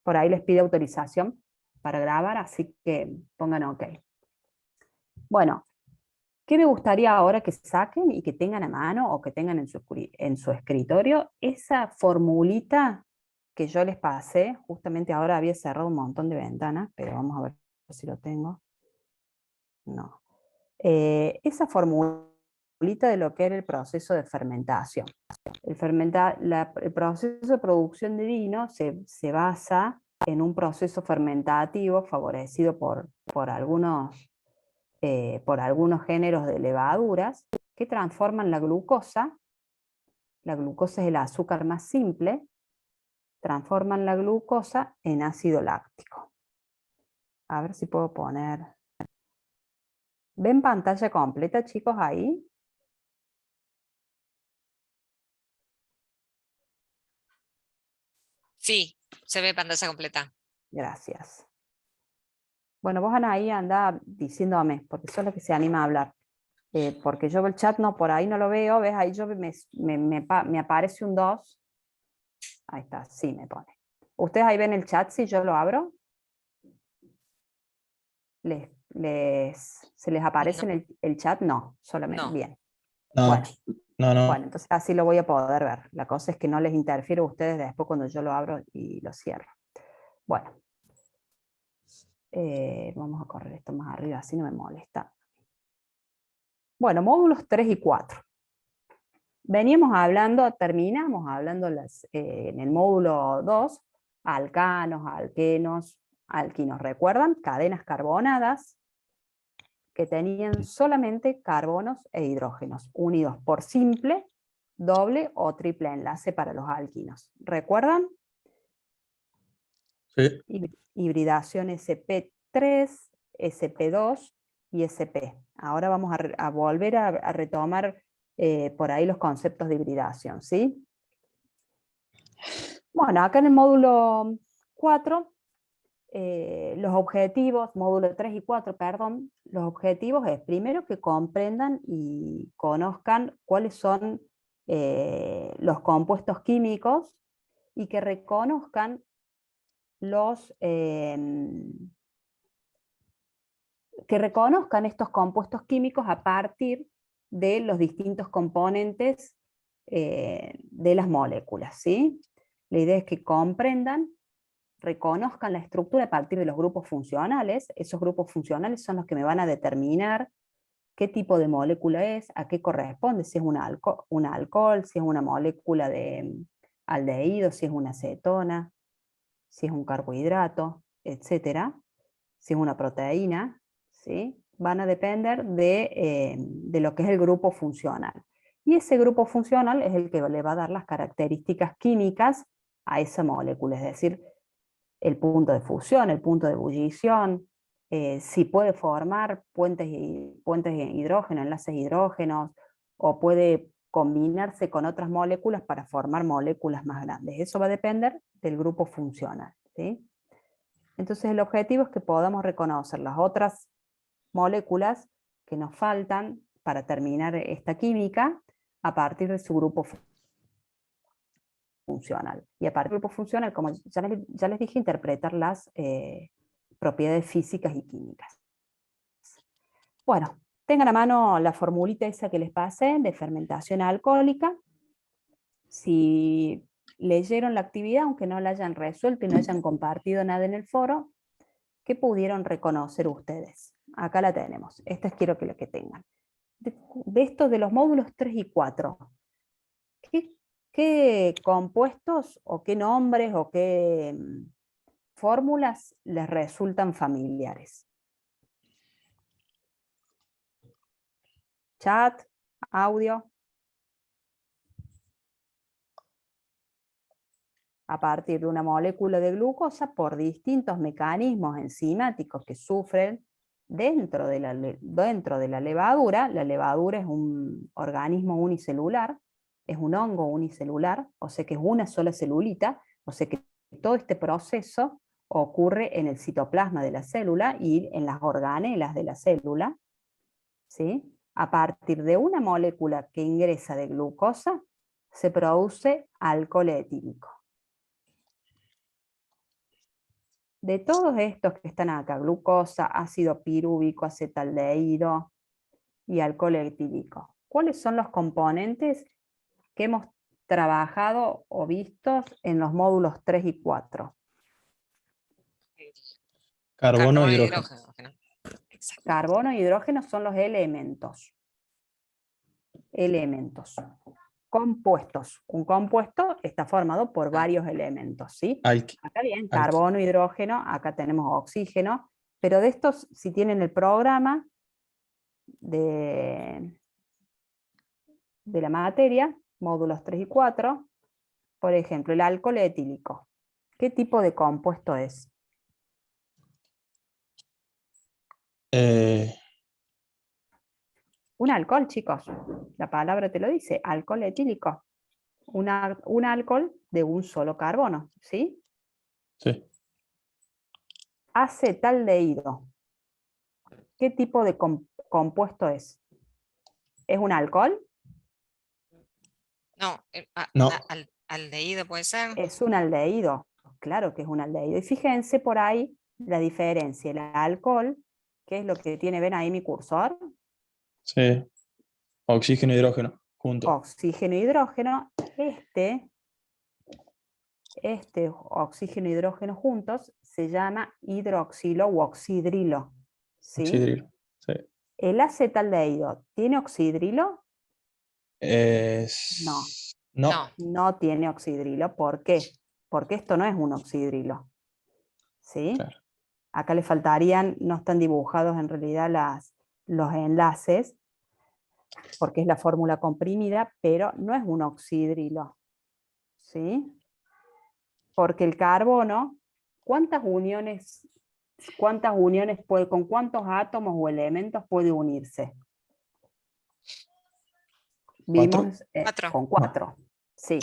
Por ahí les pide autorización para grabar, así que pongan OK. Bueno, ¿qué me gustaría ahora que saquen y que tengan a mano o que tengan en su escritorio? Esa formulita que yo les pasé, justamente ahora había cerrado un montón de ventanas, pero vamos a ver si lo tengo. No. Esa formulita de lo que era el proceso de fermentación. El proceso de producción de vino se basa en un proceso fermentativo favorecido por algunos géneros de levaduras que transforman la glucosa es el azúcar más simple, transforman la glucosa en ácido láctico. A ver si puedo poner... ¿Ven pantalla completa, chicos, ahí? Sí, se ve pantalla completa. Gracias. Bueno, vos Anaí andá diciéndome, porque sos la que se anima a hablar. Porque yo el chat no, por ahí no lo veo, ¿ves? Ahí me aparece un 2. Ahí está, sí me pone. ¿Ustedes ahí ven el chat si yo lo abro? ¿Se les aparece No, en el chat? No, solamente. no. Bien. No, Bueno, no. bueno, entonces así lo voy a poder ver. La cosa es que no les interfiero a ustedes después cuando yo lo abro y lo cierro. Bueno. Vamos a correr esto más arriba, así no me molesta. Bueno, módulos 3 y 4. Terminamos hablando en el módulo 2, alcanos, alquenos, alquinos. ¿Recuerdan? Cadenas carbonadas que tenían solamente carbonos e hidrógenos, unidos por simple, doble o triple enlace para los alquinos. ¿Recuerdan? Sí. Hibridación sp3, sp2 y sp. Ahora vamos a volver a retomar por ahí los conceptos de hibridación, ¿sí? Bueno, acá en el módulo 4, los objetivos, módulo 3 y 4, perdón, los objetivos es primero que comprendan y conozcan cuáles son los compuestos químicos y que reconozcan estos compuestos químicos a partir de los distintos componentes de las moléculas, ¿sí? La idea es que comprendan, reconozcan la estructura a partir de los grupos funcionales. Esos grupos funcionales son los que me van a determinar qué tipo de molécula es, a qué corresponde, si es un alcohol, si es una molécula de aldehído, si es una acetona, si es un carbohidrato, etcétera, si es una proteína, ¿sí? Van a depender de lo que es el grupo funcional. Y ese grupo funcional es el que le va a dar las características químicas a esa molécula, es decir, el punto de fusión, el punto de ebullición, si puede formar puentes de hidrógeno, enlaces hidrógenos, o puede combinarse con otras moléculas para formar moléculas más grandes. Eso va a depender del grupo funcional, ¿sí? Entonces el objetivo es que podamos reconocer las otras moléculas que nos faltan para terminar esta química a partir de su grupo funcional. Y a partir del grupo funcional, como ya les dije, interpretar las propiedades físicas y químicas. Bueno, tengan a mano la formulita esa que les pasé de fermentación alcohólica. Si leyeron la actividad, aunque no la hayan resuelto y no hayan compartido nada en el foro, ¿qué pudieron reconocer ustedes? Acá la tenemos. Esta quiero que la que tengan. De estos de los módulos 3 y 4, ¿qué compuestos o qué nombres o qué fórmulas les resultan familiares? Chat, audio. A partir de una molécula de glucosa por distintos mecanismos enzimáticos que sufren dentro de la levadura. La levadura es un organismo unicelular, es un hongo unicelular, o sea que es una sola celulita, o sea que todo este proceso ocurre en el citoplasma de la célula y en las organelas de la célula, ¿sí? A partir de una molécula que ingresa de glucosa, se produce alcohol etílico. De todos estos que están acá, glucosa, ácido pirúvico, acetaldehído y alcohol etílico, ¿cuáles son los componentes que hemos trabajado o vistos en los módulos 3 y 4? Carbono e Carbono y hidrógeno. hidrógeno. Exacto. Carbono e hidrógeno son los elementos. Elementos. Compuestos. Un compuesto está formado por varios elementos, ¿sí? Acá bien, carbono, hidrógeno, acá tenemos oxígeno, pero de estos, si tienen el programa de la materia, módulos 3 y 4, por ejemplo, el alcohol etílico. ¿Qué tipo de compuesto es? Un alcohol, chicos. La palabra te lo dice, alcohol etílico. Un alcohol de un solo carbono, ¿sí? Sí. Acetaldehído. ¿Qué tipo de compuesto es? ¿Es un alcohol? No, No. aldehído puede ser. Es un aldehído. Claro que es un aldehído. Y fíjense por ahí la diferencia. El alcohol, ¿qué es lo que tiene? ¿Ven ahí mi cursor? Sí. Oxígeno e hidrógeno, juntos. Oxígeno e hidrógeno. Este oxígeno e hidrógeno juntos se llama hidroxilo u oxidrilo. ¿Sí? Oxidrilo. Sí. ¿El acetaldehído tiene oxidrilo? No. No. No tiene oxidrilo. ¿Por qué? Porque esto no es un oxidrilo. ¿Sí? Claro. Acá le faltarían, no están dibujados en realidad los enlaces, porque es la fórmula comprimida, pero no es un oxidrilo. ¿Sí? Porque el carbono, ¿cuántas uniones puede, con cuántos átomos o elementos puede unirse? Vimos Cuatro. con 4. Sí.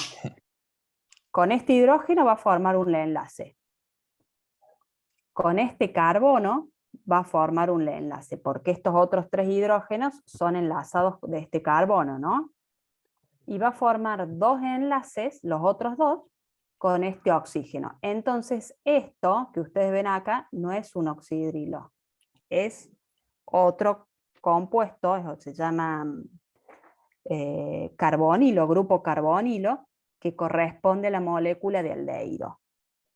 Con este hidrógeno va a formar un enlace. Con este carbono va a formar un enlace, porque estos otros 3 hidrógenos son enlazados de este carbono, ¿no? Y va a formar 2 enlaces, los otros 2, con este oxígeno. Entonces, esto que ustedes ven acá no es un oxidrilo, es otro compuesto, se llama carbonilo, grupo carbonilo, que corresponde a la molécula de aldehído.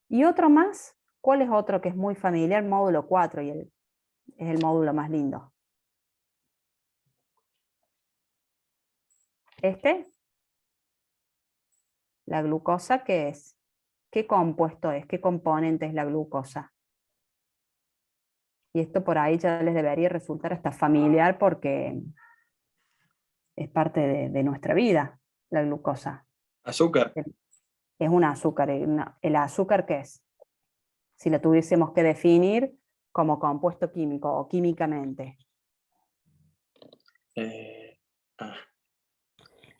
Y otro más, ¿cuál es otro que es muy familiar? Módulo 4, y es el módulo más lindo. La glucosa, ¿qué es? ¿Qué compuesto es? ¿Qué componente es la glucosa? Y esto por ahí ya les debería resultar hasta familiar porque es parte de nuestra vida, la glucosa. Azúcar. Es un azúcar. ¿El azúcar qué es? Si lo tuviésemos que definir como compuesto químico o químicamente.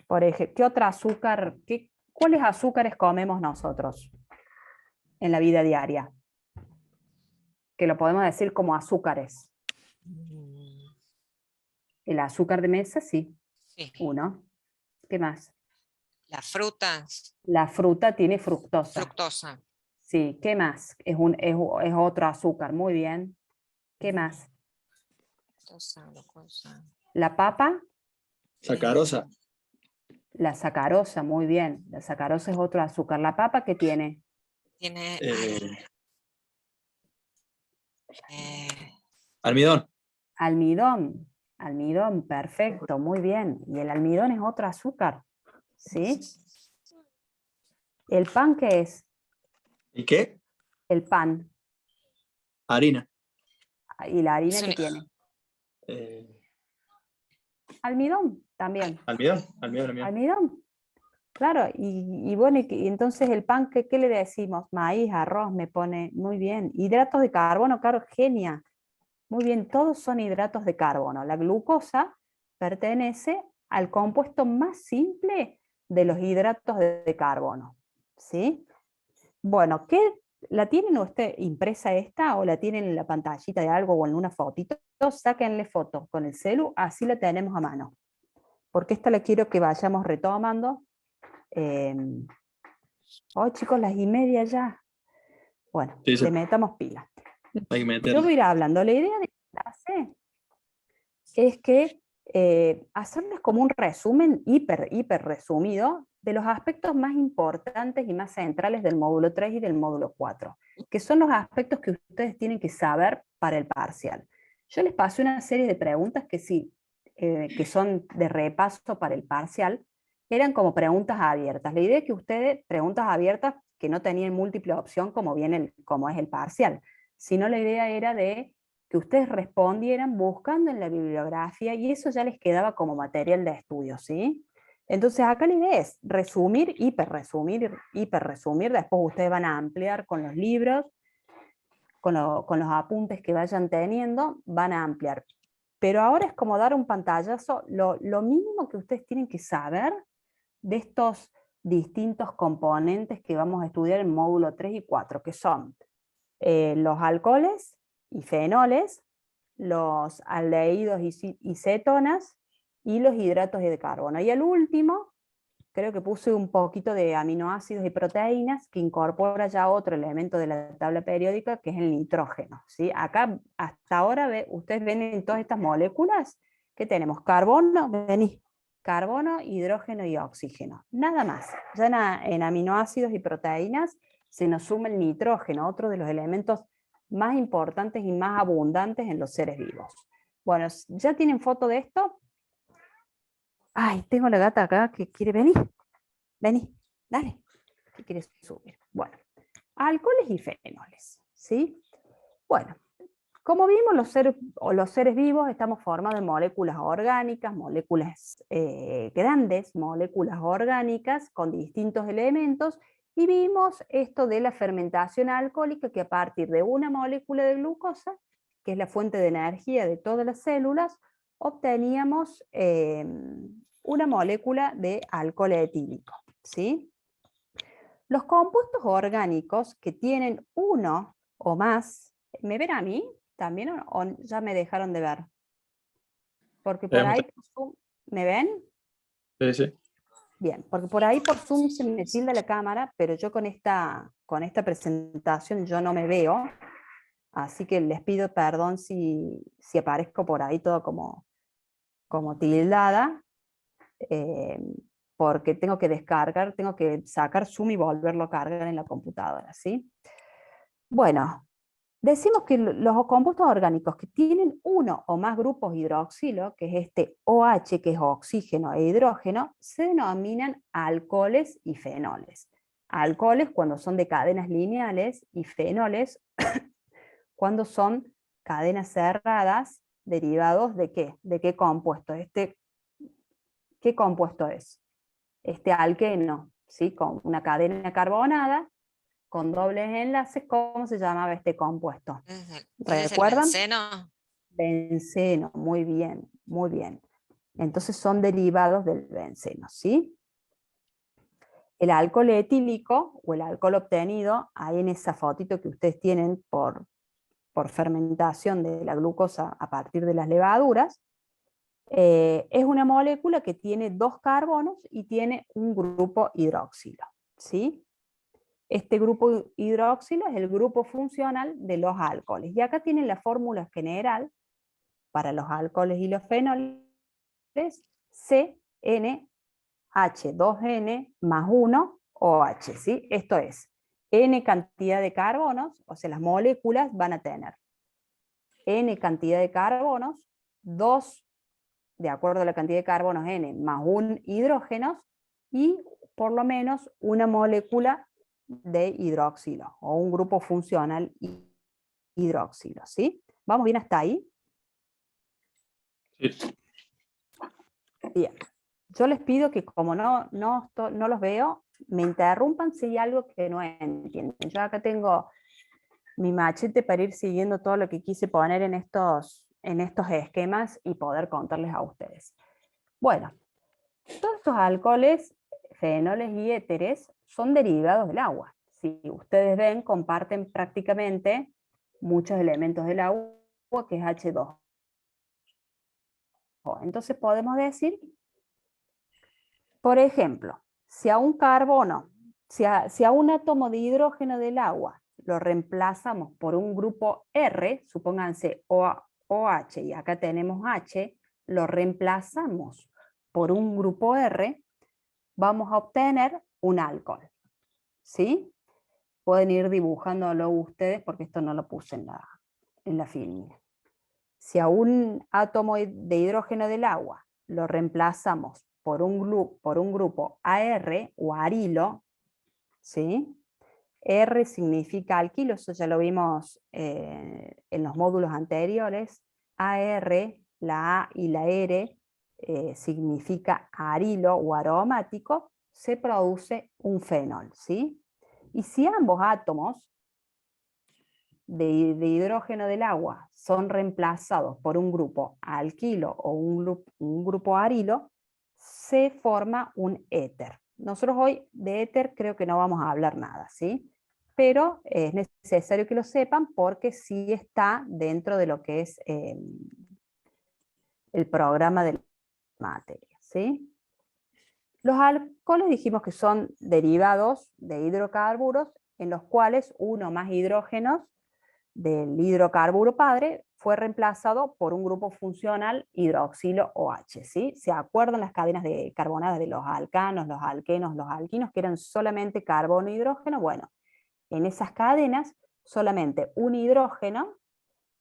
Por ejemplo, ¿qué otro azúcar, cuáles azúcares comemos nosotros en la vida diaria? Que lo podemos decir como azúcares. El azúcar de mesa, sí. Sí. Uno. ¿Qué más? Las frutas. La fruta tiene fructosa. Fructosa. Sí, ¿qué más? Es otro azúcar, muy bien. ¿Qué más? Glucosa. La papa. Sacarosa. La sacarosa, muy bien. La sacarosa es otro azúcar. ¿La papa qué tiene? Tiene Almidón. Almidón. Almidón, perfecto, muy bien. Y el almidón es otro azúcar. ¿Sí? ¿El pan qué es? ¿Y qué? El pan. Harina. ¿Y la harina qué tiene? Almidón también. Almidón. Almidón. Claro, y bueno, y entonces el pan, ¿qué le decimos? Maíz, arroz, me pone muy bien. Hidratos de carbono, claro, genia. Muy bien, todos son hidratos de carbono. La glucosa pertenece al compuesto más simple de los hidratos de carbono. ¿Sí? Bueno, ¿la tienen usted impresa esta o la tienen en la pantallita de algo o en una fotito? Sáquenle fotos con el celu, así la tenemos a mano. Porque esta la quiero que vayamos retomando. Hoy chicos, 1:30 ya. Bueno, Sí, sí. le metamos pila. Hay que Yo meterle. voy a ir hablando. La idea de la clase es que hacerles como un resumen hiper resumido de los aspectos más importantes y más centrales del módulo 3 y del módulo 4, que son los aspectos que ustedes tienen que saber para el parcial. Yo les pasé una serie de preguntas que sí, que son de repaso para el parcial, eran como preguntas abiertas. La idea es que ustedes, preguntas abiertas que no tenían múltiple opción como es el parcial, sino la idea era de que ustedes respondieran buscando en la bibliografía y eso ya les quedaba como material de estudio, ¿sí? Entonces acá la idea es resumir, hiper resumir, después ustedes van a ampliar con los libros, con los apuntes que vayan teniendo, van a ampliar. Pero ahora es como dar un pantallazo, lo mínimo que ustedes tienen que saber de estos distintos componentes que vamos a estudiar en módulo 3 y 4, que son los alcoholes y fenoles, los aldehídos y cetonas, y los hidratos de carbono. Y el último, creo que puse un poquito de aminoácidos y proteínas, que incorpora ya otro elemento de la tabla periódica, que es el nitrógeno, ¿sí? Acá, hasta ahora, ustedes ven en todas estas moléculas que tenemos carbono, carbono, hidrógeno y oxígeno. Nada más. Ya en aminoácidos y proteínas se nos suma el nitrógeno, otro de los elementos más importantes y más abundantes en los seres vivos. Bueno, ¿ya tienen foto de esto? Ay, tengo la gata acá que quiere venir. Vení, dale. ¿Qué quieres subir? Bueno, alcoholes y fenoles, ¿sí? Bueno, como vimos, los seres vivos estamos formados de moléculas orgánicas, moléculas grandes, moléculas orgánicas con distintos elementos, y vimos esto de la fermentación alcohólica, que a partir de una molécula de glucosa, que es la fuente de energía de todas las células, obteníamos una molécula de alcohol etílico, ¿sí? Los compuestos orgánicos que tienen uno o más, ¿me ven a mí también o ya me dejaron de ver? Porque por ahí por Zoom, ¿me ven? Sí, sí. Bien, porque por ahí por Zoom se me tilda la cámara, pero yo con esta presentación yo no me veo, así que les pido perdón si aparezco por ahí todo como tildada, porque tengo que descargar, tengo que sacar Zoom y volverlo a cargar en la computadora, ¿sí? Bueno, decimos que los compuestos orgánicos que tienen uno o más grupos hidroxilo, que es este OH, que es oxígeno e hidrógeno, se denominan alcoholes y fenoles. Alcoholes cuando son de cadenas lineales y fenoles cuando son cadenas cerradas, derivados ¿de qué? ¿De qué compuesto? ¿Qué compuesto es? Este alqueno, ¿sí? Con una cadena carbonada, con dobles enlaces. ¿Cómo se llamaba este compuesto? ¿Es el ¿Recuerdan? benceno? Benceno, muy bien, muy bien. Entonces son derivados del benceno, ¿sí? El alcohol etílico, o el alcohol obtenido, ahí en esa fotito que ustedes tienen por fermentación de la glucosa a partir de las levaduras, es una molécula que tiene dos carbonos y tiene un grupo hidroxilo, ¿sí? Este grupo hidroxilo es el grupo funcional de los alcoholes. Y acá tienen la fórmula general para los alcoholes y los fenoles, CnH2n más 1 OH, ¿sí? Esto es, N cantidad de carbonos, o sea, las moléculas van a tener N cantidad de carbonos, 2, de acuerdo a la cantidad de carbonos N, más 1 hidrógenos, y por lo menos una molécula de hidroxilo, o un grupo funcional hidroxilo, ¿sí? ¿Vamos bien hasta ahí? Sí. Bien. Yo les pido que como no los veo, me interrumpan si hay algo que no entienden. Yo acá tengo mi machete para ir siguiendo todo lo que quise poner en estos esquemas y poder contarles a ustedes. Bueno, todos estos alcoholes, fenoles y éteres son derivados del agua. Si ustedes ven, comparten prácticamente muchos elementos del agua, que es H2O. Entonces podemos decir, por ejemplo, si a un carbono, si a un átomo de hidrógeno del agua lo reemplazamos por un grupo R, supónganse OH, y acá tenemos H, lo reemplazamos por un grupo R, vamos a obtener un alcohol. ¿Sí? Pueden ir dibujándolo ustedes porque esto no lo puse en la filmina. Si a un átomo de hidrógeno del agua lo reemplazamos por un grupo AR o arilo, ¿sí? R significa alquilo, eso ya lo vimos en los módulos anteriores. AR, la A y la R, significa arilo o aromático, se produce un fenol, ¿sí? Y si ambos átomos de hidrógeno del agua son reemplazados por un grupo alquilo o un grupo arilo, se forma un éter. Nosotros hoy de éter creo que no vamos a hablar nada, ¿sí? Pero es necesario que lo sepan porque sí está dentro de lo que es el programa de la materia, ¿sí? Los alcoholes dijimos que son derivados de hidrocarburos en los cuales uno más hidrógenos del hidrocarburo padre fue reemplazado por un grupo funcional hidroxilo OH, ¿sí? ¿Se acuerdan las cadenas de carbonadas de los alcanos, los alquenos, los alquinos, que eran solamente carbono e hidrógeno? Bueno, en esas cadenas solamente un hidrógeno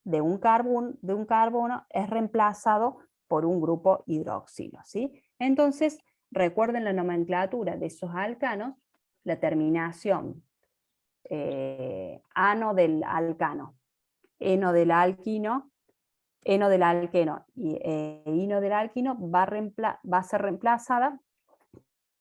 de un carbono es reemplazado por un grupo hidroxilo, ¿sí? Entonces, recuerden la nomenclatura de esos alcanos, la terminación ano del alcano, eno del alquino, eno del alqueno y ino del alquino va a ser reemplazada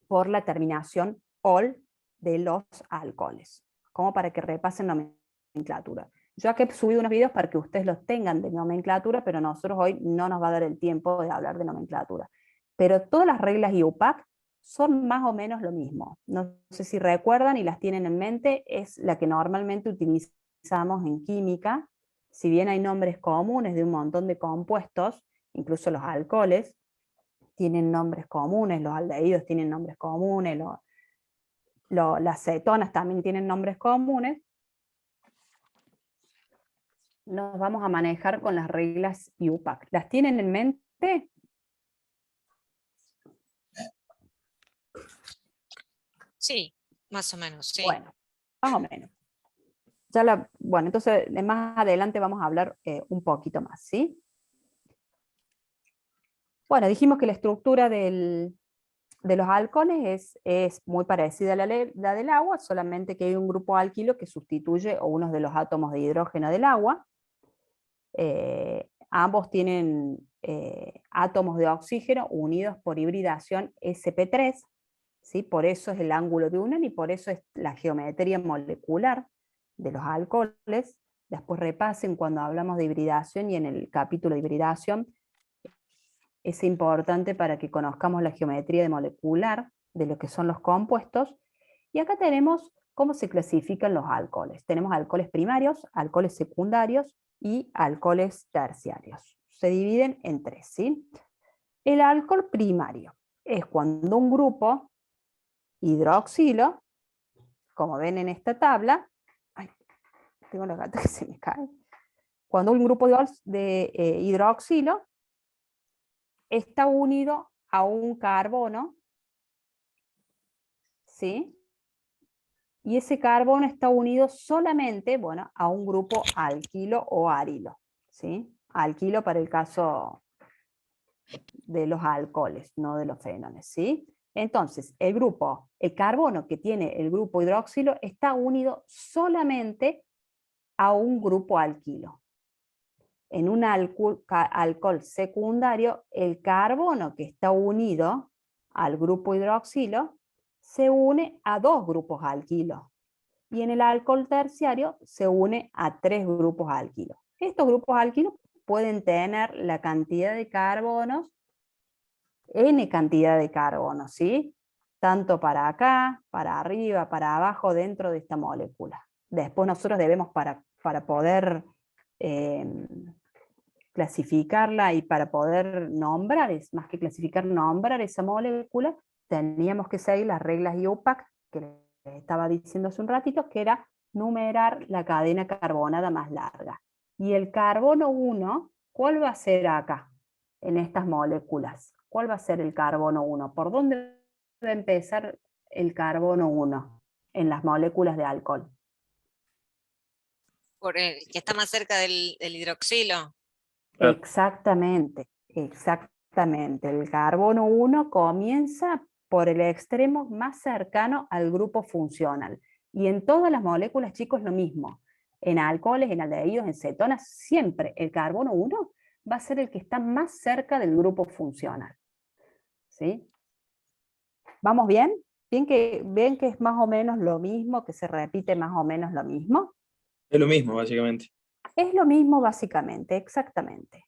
por la terminación ol de los alcoholes, como para que repasen nomenclatura. Yo aquí he subido unos videos para que ustedes los tengan de nomenclatura, pero nosotros hoy no nos va a dar el tiempo de hablar de nomenclatura. Pero todas las reglas IUPAC son más o menos lo mismo. No sé si recuerdan y las tienen en mente, es la que normalmente utilizamos en química. Si bien hay nombres comunes de un montón de compuestos, incluso los alcoholes tienen nombres comunes, los aldehídos tienen nombres comunes, las cetonas también tienen nombres comunes, nos vamos a manejar con las reglas IUPAC. ¿Las tienen en mente? Sí, más o menos, sí. Bueno, más o menos. Bueno, entonces más adelante vamos a hablar un poquito más, ¿sí? Bueno, dijimos que la estructura de los alcoholes es muy parecida a la del agua, solamente que hay un grupo alquilo que sustituye a uno de los átomos de hidrógeno del agua. Ambos tienen átomos de oxígeno unidos por hibridación sp3, ¿sí? Por eso es el ángulo de unión y por eso es la geometría molecular de los alcoholes. Después repasen cuando hablamos de hibridación y en el capítulo de hibridación es importante para que conozcamos la geometría molecular de lo que son los compuestos. Y acá tenemos cómo se clasifican los alcoholes. Tenemos alcoholes primarios, alcoholes secundarios y alcoholes terciarios. Se dividen en tres, ¿sí? El alcohol primario es cuando un grupo hidroxilo, como ven en esta tabla, ay, tengo la gata que se me cae, cuando un grupo de hidroxilo está unido a un carbono, ¿sí? Y ese carbono está unido solamente, bueno, a un grupo alquilo o arilo, ¿sí? Alquilo para el caso de los alcoholes, no de los fenoles, ¿sí? Entonces, el carbono que tiene el grupo hidroxilo está unido solamente a un grupo alquilo. En un alcohol secundario, el carbono que está unido al grupo hidroxilo se une a dos grupos alquilo. Y en el alcohol terciario se une a tres grupos alquilo. Estos grupos alquilos pueden tener la cantidad de carbonos, n cantidad de carbonos, ¿sí? Tanto para acá, para arriba, para abajo, dentro de esta molécula. Después nosotros debemos, para poder clasificarla y para poder nombrar, es más que clasificar, nombrar esa molécula, teníamos que seguir las reglas IUPAC, que les estaba diciendo hace un ratito, que era numerar la cadena carbonada más larga. Y el carbono 1, ¿cuál va a ser acá, en estas moléculas? ¿Cuál va a ser el carbono 1? ¿Por dónde va a empezar el carbono 1 en las moléculas de alcohol? Por el que está más cerca del hidroxilo. Claro. Exactamente, exactamente. El carbono 1 comienza por el extremo más cercano al grupo funcional. Y en todas las moléculas, chicos, lo mismo. En alcoholes, en aldehídos, en cetonas, siempre el carbono 1 va a ser el que está más cerca del grupo funcional. ¿Sí? ¿Vamos bien? ¿Ven que es más o menos lo mismo, que se repite más o menos lo mismo? Es lo mismo, básicamente. Es lo mismo básicamente, exactamente.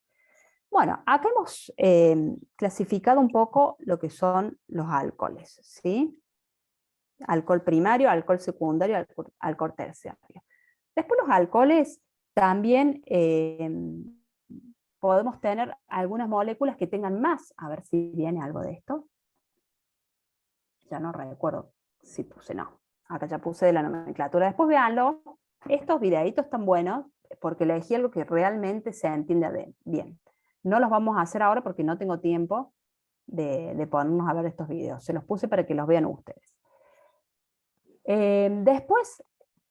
Bueno, acá hemos clasificado un poco lo que son los alcoholes, ¿sí? Alcohol primario, alcohol secundario, alcohol terciario. Después los alcoholes también podemos tener algunas moléculas que tengan más. A ver si viene algo de esto. Ya no recuerdo si puse, no. Acá ya puse de la nomenclatura. Después véanlo. Estos videitos están buenos porque elegí algo que realmente se entiende bien. No los vamos a hacer ahora porque no tengo tiempo de ponernos a ver estos videos. Se los puse para que los vean ustedes. Después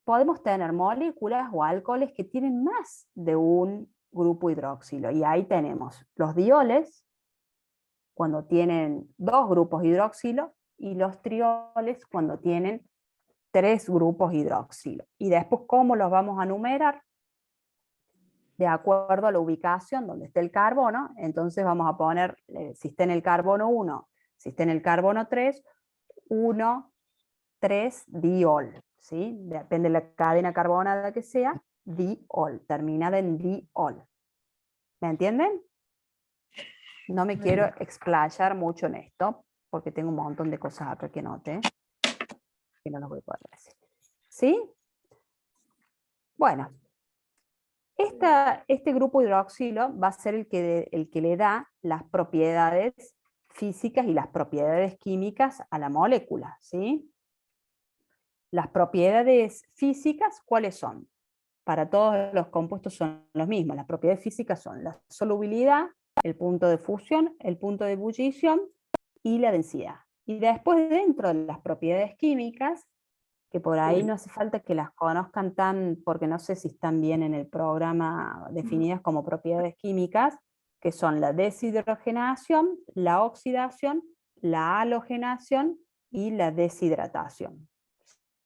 podemos tener moléculas o alcoholes que tienen más de un grupo hidroxilo. Y ahí tenemos los dioles, cuando tienen 2 grupos hidroxilo, y los trioles cuando tienen 3 grupos hidroxilo. Y después, ¿cómo los vamos a numerar? De acuerdo a la ubicación donde esté el carbono. Entonces vamos a poner, si está en el carbono 1, si está en el carbono 3, 1, 3 diol, ¿sí? Depende de la cadena carbonada que sea, diol, terminada en diol. ¿Me entienden? No me quiero explayar mucho en esto, porque tengo un montón de cosas acá que noté, que no los voy a poder decir. ¿Sí? Bueno, este grupo hidroxilo va a ser el que le da las propiedades físicas y las propiedades químicas a la molécula, ¿sí? Las propiedades físicas, ¿cuáles son? Para todos los compuestos son los mismos. Las propiedades físicas son la solubilidad, el punto de fusión, el punto de ebullición y la densidad. Y después, dentro de las propiedades químicas, que por ahí no hace falta que las conozcan porque no sé si están bien en el programa definidas como propiedades químicas, que son la deshidrogenación, la oxidación, la halogenación y la deshidratación.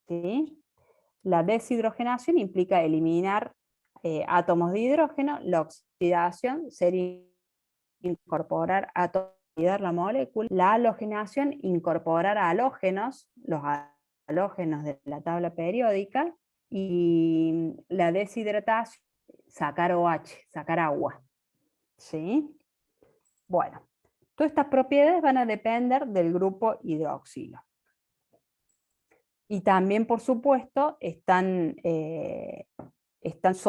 ¿Sí? La deshidrogenación implica eliminar átomos de hidrógeno, la oxidación sería incorporar átomos de la molécula, la halogenación incorporar halógenos, los halógenos de la tabla periódica, y la deshidratación, sacar OH, sacar agua. ¿Sí? Bueno, todas estas propiedades van a depender del grupo hidroxilo. Y también, por supuesto,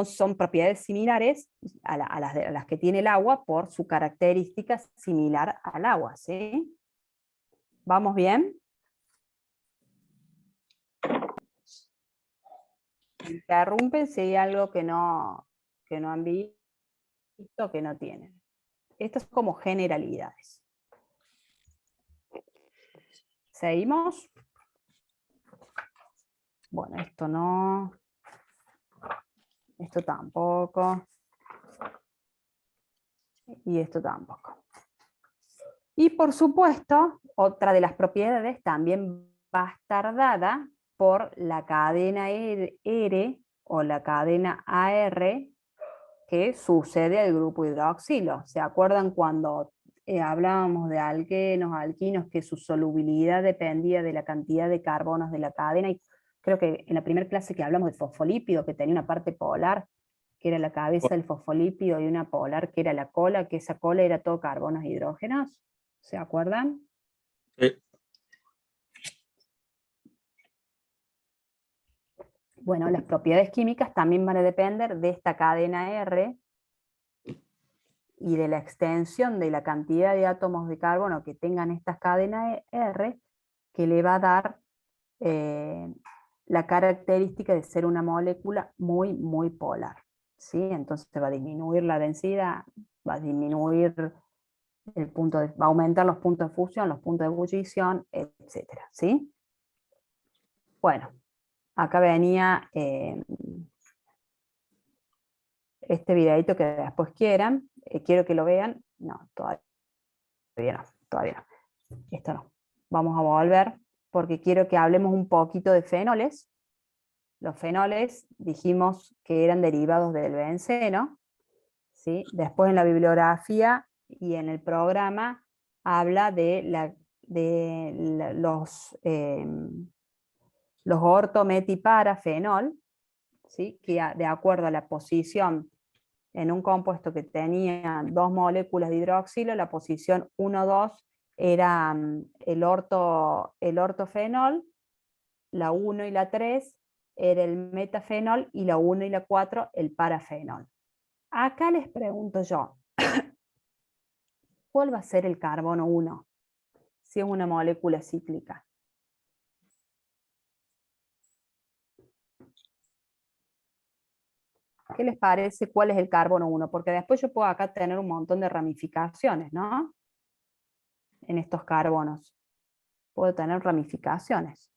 son propiedades similares a las que tiene el agua por su característica similar al agua, ¿sí? ¿Vamos bien? Interrumpen si hay algo que no han visto, que no tienen. Estas son como generalidades. ¿Seguimos? Bueno, esto no. Esto tampoco. Y esto tampoco. Y por supuesto, otra de las propiedades también va a estar dada por la cadena R o la cadena AR que sucede al grupo hidroxilo. ¿Se acuerdan cuando hablábamos de alquenos, alquinos, que su solubilidad dependía de la cantidad de carbonos de la cadena? Y creo que en la primera clase que hablamos de fosfolípido, que tenía una parte polar, que era la cabeza del fosfolípido, y una polar, que era la cola, que esa cola era todo carbonos e hidrógenos. ¿Se acuerdan? Sí. Bueno, las propiedades químicas también van a depender de esta cadena R y de la extensión de la cantidad de átomos de carbono que tengan estas cadenas R, que le va a dar la característica de ser una molécula muy, muy polar, ¿sí? Entonces va a disminuir la densidad, va a disminuir va a aumentar los puntos de fusión, los puntos de ebullición, etcétera, ¿sí? Bueno, acá venía este videito que después quieran, quiero que lo vean. No, todavía no. Esto no. Vamos a volver porque quiero que hablemos un poquito de fenoles. Los fenoles dijimos que eran derivados del benceno, ¿sí? Después en la bibliografía y en el programa habla de los ortometilparafenol, ¿sí? Que de acuerdo a la posición en un compuesto que tenía 2 moléculas de hidroxilo, la posición 1, 2 era el ortofenol, la 1 y la 3 era el metafenol y la 1 y la 4 el parafenol. Acá les pregunto yo, ¿cuál va a ser el carbono 1 si es una molécula cíclica? ¿Qué les parece cuál es el carbono 1? Porque después yo puedo acá tener un montón de ramificaciones, ¿no? En estos carbonos. Puedo tener ramificaciones.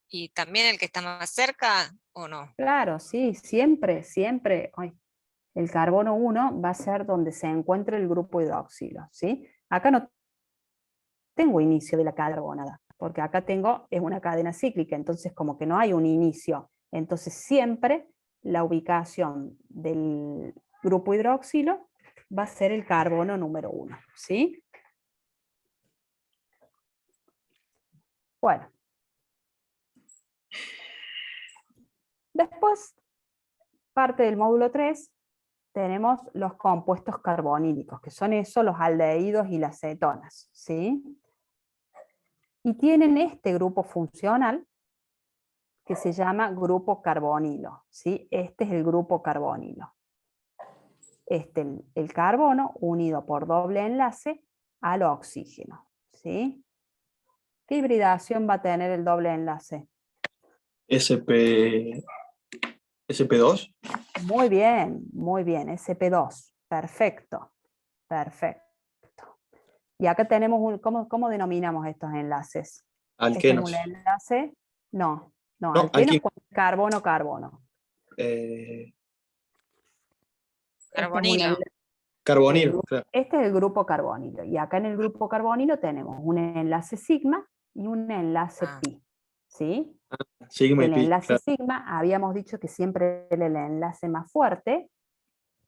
¿Y también el que está más cerca o no? Claro, sí, siempre. Ay, el carbono 1 va a ser donde se encuentre el grupo hidroxilo, ¿sí? Acá no tengo inicio de la carbonada, porque acá es una cadena cíclica, entonces como que no hay un inicio. Entonces siempre la ubicación del grupo hidroxilo va a ser el carbono número 1, ¿sí? Bueno. Después, parte del módulo 3, tenemos los compuestos carbonílicos, que son eso, los aldehídos y las cetonas, ¿sí? Y tienen este grupo funcional que se llama grupo carbonilo, ¿sí? Este es el grupo carbonilo. El carbono unido por doble enlace al oxígeno, ¿sí? ¿Qué hibridación va a tener el doble enlace? SP2. Muy bien, SP2. Perfecto, perfecto. Y acá tenemos ¿cómo denominamos estos enlaces? Alquenos. Este es un enlace, no, No, alquenos con carbono. Carbonilo. Carbonilo, claro. Este es el grupo carbonilo. Y acá en el grupo carbonilo tenemos un enlace sigma y un enlace pi. ¿Sí? Sigma y El pi, enlace claro. sigma habíamos dicho que siempre era el enlace más fuerte.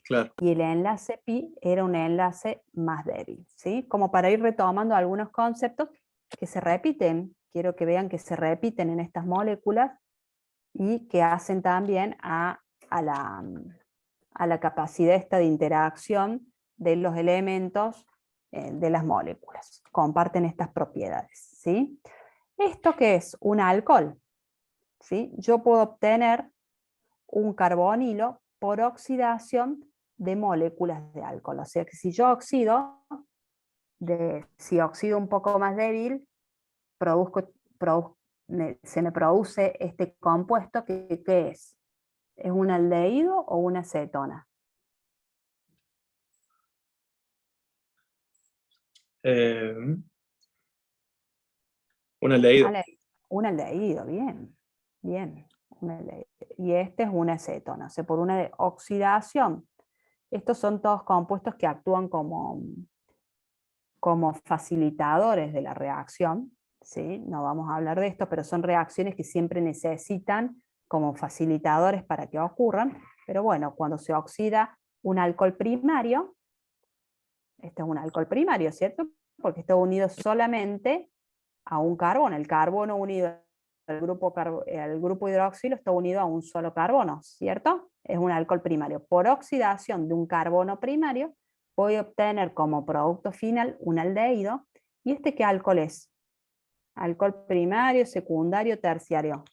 Claro. Y el enlace pi era un enlace más débil, ¿sí? Como para ir retomando algunos conceptos que se repiten, quiero que vean que se repiten en estas moléculas y que hacen también a la capacidad esta de interacción de los elementos de las moléculas. Comparten estas propiedades, ¿sí? ¿Esto qué es? Un alcohol, ¿sí? Yo puedo obtener un carbonilo por oxidación de moléculas de alcohol. O sea que si yo oxido, si oxido un poco más débil, se me produce este compuesto que ¿qué es? ¿Es un aldehído o una cetona? Un aldehído. Un aldehído, bien, un aldehído. Y este es una cetona, o sea, por una oxidación. Estos son todos compuestos que actúan como facilitadores de la reacción, ¿sí? No vamos a hablar de esto, pero son reacciones que siempre necesitan como facilitadores para que ocurran, pero bueno, cuando se oxida un alcohol primario, este es un alcohol primario, ¿cierto? Porque está unido solamente a un carbono, el carbono unido al grupo hidroxilo está unido a un solo carbono, ¿cierto? Es un alcohol primario. Por oxidación de un carbono primario, voy a obtener como producto final un aldehído. ¿Y este qué alcohol es? Alcohol primario, secundario, terciario.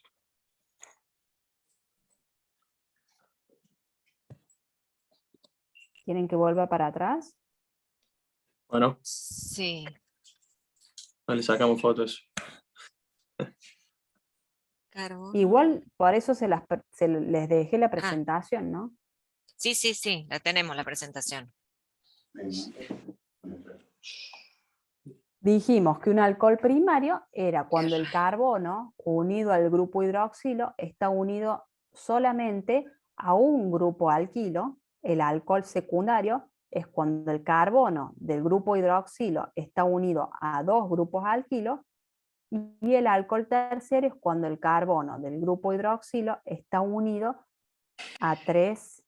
¿Quieren que vuelva para atrás? Bueno, Sí. no le sacamos fotos. Carbono. Igual, por eso les dejé Ah. la presentación, ¿no? Sí, la tenemos la presentación. Dijimos que un alcohol primario era cuando el carbono unido al grupo hidroxilo está unido solamente a un grupo alquilo. El alcohol secundario es cuando el carbono del grupo hidroxilo está unido a dos grupos alquilos, y el alcohol terciario es cuando el carbono del grupo hidroxilo está unido a tres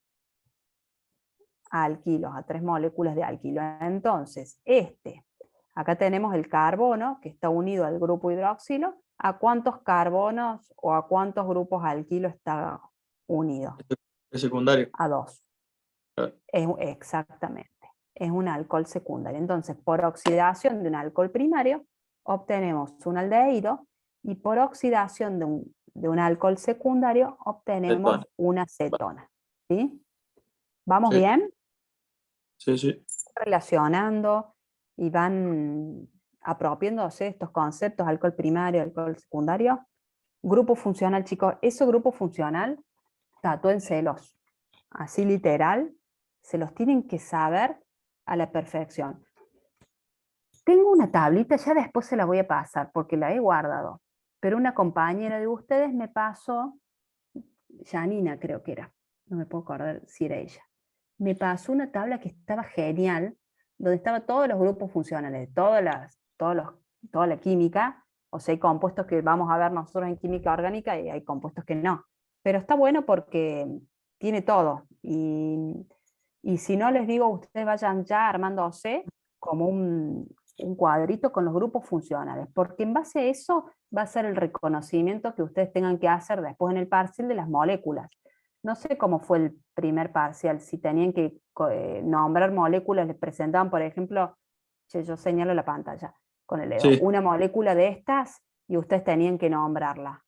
alquilos, a tres moléculas de alquilo. Entonces, acá tenemos el carbono que está unido al grupo hidroxilo. ¿A cuántos carbonos o a cuántos grupos alquilo está unido? Es secundario. A dos. Claro. Exactamente. Es un alcohol secundario. Entonces, por oxidación de un alcohol primario, obtenemos un aldehído, y por oxidación de un alcohol secundario, obtenemos Cetona. una cetona. ¿Sí? ¿Vamos Sí. bien? Sí. Relacionando y van apropiándose de estos conceptos: alcohol primario, alcohol secundario. Grupo funcional, chicos, eso grupo funcional, tatúenselos, así literal, se los tienen que saber a la perfección. Tengo una tablita, ya después se la voy a pasar porque la he guardado, pero una compañera de ustedes me pasó, Janina creo que era, no me puedo acordar si era ella, me pasó una tabla que estaba genial, donde estaban todos los grupos funcionales, toda la química. O sea, hay compuestos que vamos a ver nosotros en química orgánica y hay compuestos que no. Pero está bueno porque tiene todo. Y si no, les digo, ustedes vayan ya armándose como un cuadrito con los grupos funcionales, porque en base a eso va a ser el reconocimiento que ustedes tengan que hacer después en el parcial de las moléculas. No sé cómo fue el primer parcial, si tenían que nombrar moléculas, les presentaban, por ejemplo, yo señalo la pantalla con el dedo, Sí. una molécula de estas y ustedes tenían que nombrarla.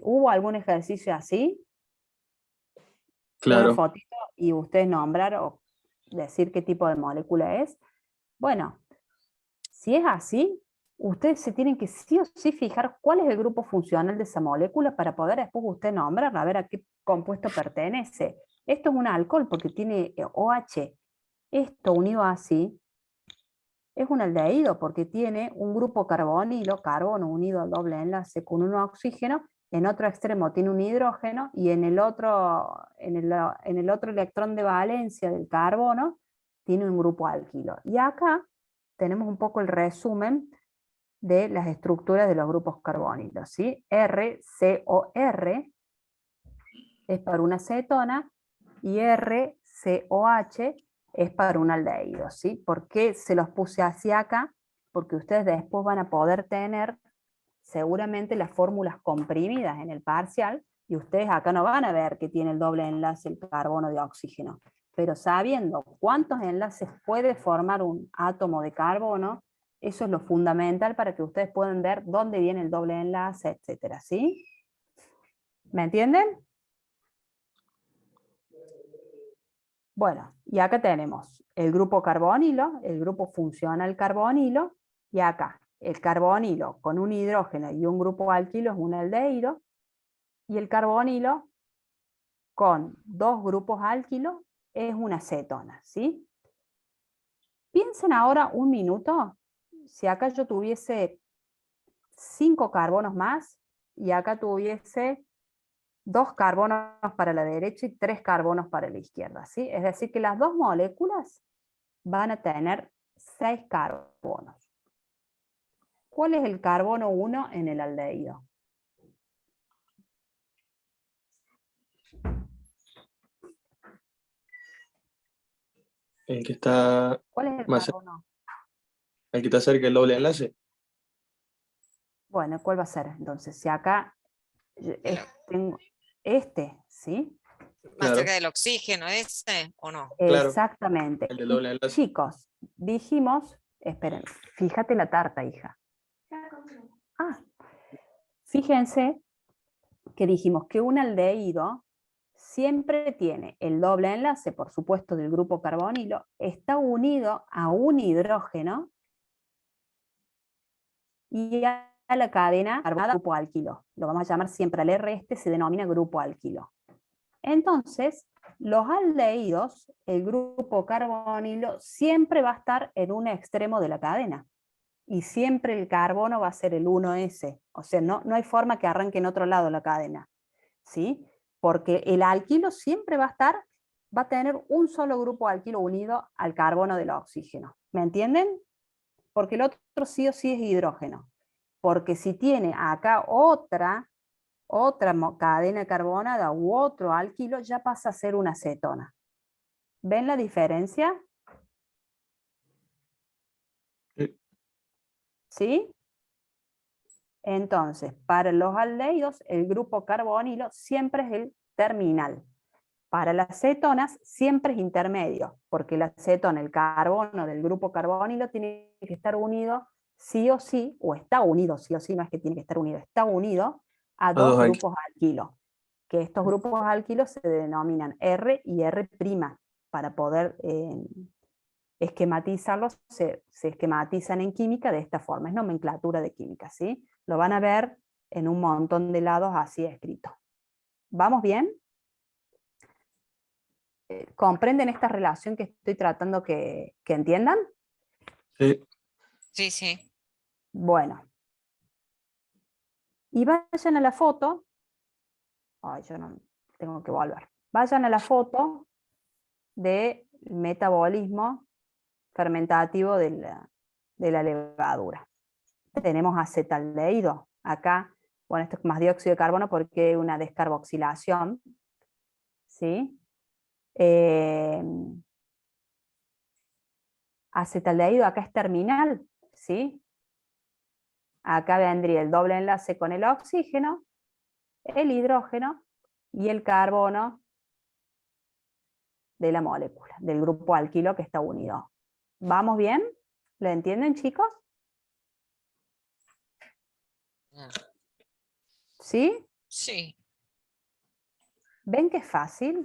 ¿Hubo algún ejercicio así? Una Claro. fotito y ustedes nombrar o decir qué tipo de molécula es. Bueno, si es así, ustedes se tienen que sí o sí fijar cuál es el grupo funcional de esa molécula para poder después usted nombrarla, a ver a qué compuesto pertenece. Esto es un alcohol porque tiene OH. Esto unido así es un aldehído porque tiene un grupo carbonilo, carbono unido al doble enlace con un oxígeno, en otro extremo tiene un hidrógeno y en el otro electrón de valencia del carbono tiene un grupo alquilo. Y acá tenemos un poco el resumen de las estructuras de los grupos carbónilos, ¿sí? RCOR es para una cetona y RCOH es para un aldehído, ¿sí? ¿Por qué se los puse así acá? Porque ustedes después van a poder tener seguramente las fórmulas comprimidas en el parcial, y ustedes acá no van a ver que tiene el doble enlace el carbono de oxígeno, pero sabiendo cuántos enlaces puede formar un átomo de carbono, eso es lo fundamental para que ustedes puedan ver dónde viene el doble enlace, etcétera, ¿sí? ¿Me entienden? Bueno, y acá tenemos el grupo carbonilo, el grupo funcional carbonilo, y acá el carbonilo con un hidrógeno y un grupo alquilo es un aldehído, y el carbonilo con dos grupos alquilos es una cetona, ¿sí? Piensen ahora un minuto, si acá yo tuviese 5 carbonos más, y acá tuviese 2 carbonos para la derecha y 3 carbonos para la izquierda, ¿sí? Es decir, que las dos moléculas van a tener 6 carbonos. ¿Cuál es el carbono 1 en el aldehído? El que está ¿Cuál es el más carbono? el que está cerca del doble enlace. Bueno, ¿cuál va a ser? Entonces, si acá tengo ¿sí? ¿Más Claro. cerca del oxígeno ese o no? Claro. Exactamente. El del doble enlace. Chicos, dijimos, esperen, fíjate la tarta, hija. Ah, fíjense que dijimos que un aldehído siempre tiene el doble enlace, por supuesto, del grupo carbonilo, está unido a un hidrógeno y la cadena carbonada grupo alquilo. Lo vamos a llamar siempre al R se denomina grupo alquilo. Entonces, los aldehídos, el grupo carbonilo, siempre va a estar en un extremo de la cadena. Y siempre el carbono va a ser el 1S. O sea, no hay forma que arranque en otro lado la cadena, ¿sí? Porque el alquilo siempre va a tener un solo grupo alquilo unido al carbono del oxígeno. ¿Me entienden? Porque el otro sí o sí es hidrógeno. Porque si tiene acá otra cadena carbonada u otro alquilo, ya pasa a ser una acetona. ¿Ven la diferencia? Sí. ¿Sí? Entonces, para los aldehídos, el grupo carbonilo siempre es el terminal. Para las cetonas siempre es intermedio, porque la cetona, el carbono del grupo carbonilo, tiene que estar unido sí o sí, o está unido sí o sí, no es que tiene que estar unido, está unido a dos grupos alquilo, que estos grupos alquilos se denominan R y R', para poder esquematizarlos, se esquematizan en química de esta forma, es nomenclatura de química, ¿sí? Lo van a ver en un montón de lados así escrito. ¿Vamos bien? ¿Comprenden esta relación que estoy tratando que entiendan? Sí. Sí, sí. Bueno. Y vayan a la foto. Ay, yo no tengo que volver. Vayan a la foto del metabolismo fermentativo de la levadura. Tenemos acetaldehído. Acá, bueno, esto es más dióxido de carbono porque es una descarboxilación. ¿Sí? Acetaldehído acá es terminal, ¿sí? Acá vendría el doble enlace con el oxígeno, el hidrógeno y el carbono de la molécula, del grupo alquilo que está unido. ¿Vamos bien? ¿Lo entienden, chicos? Ah, ¿Sí? sí. ¿Ven que es fácil?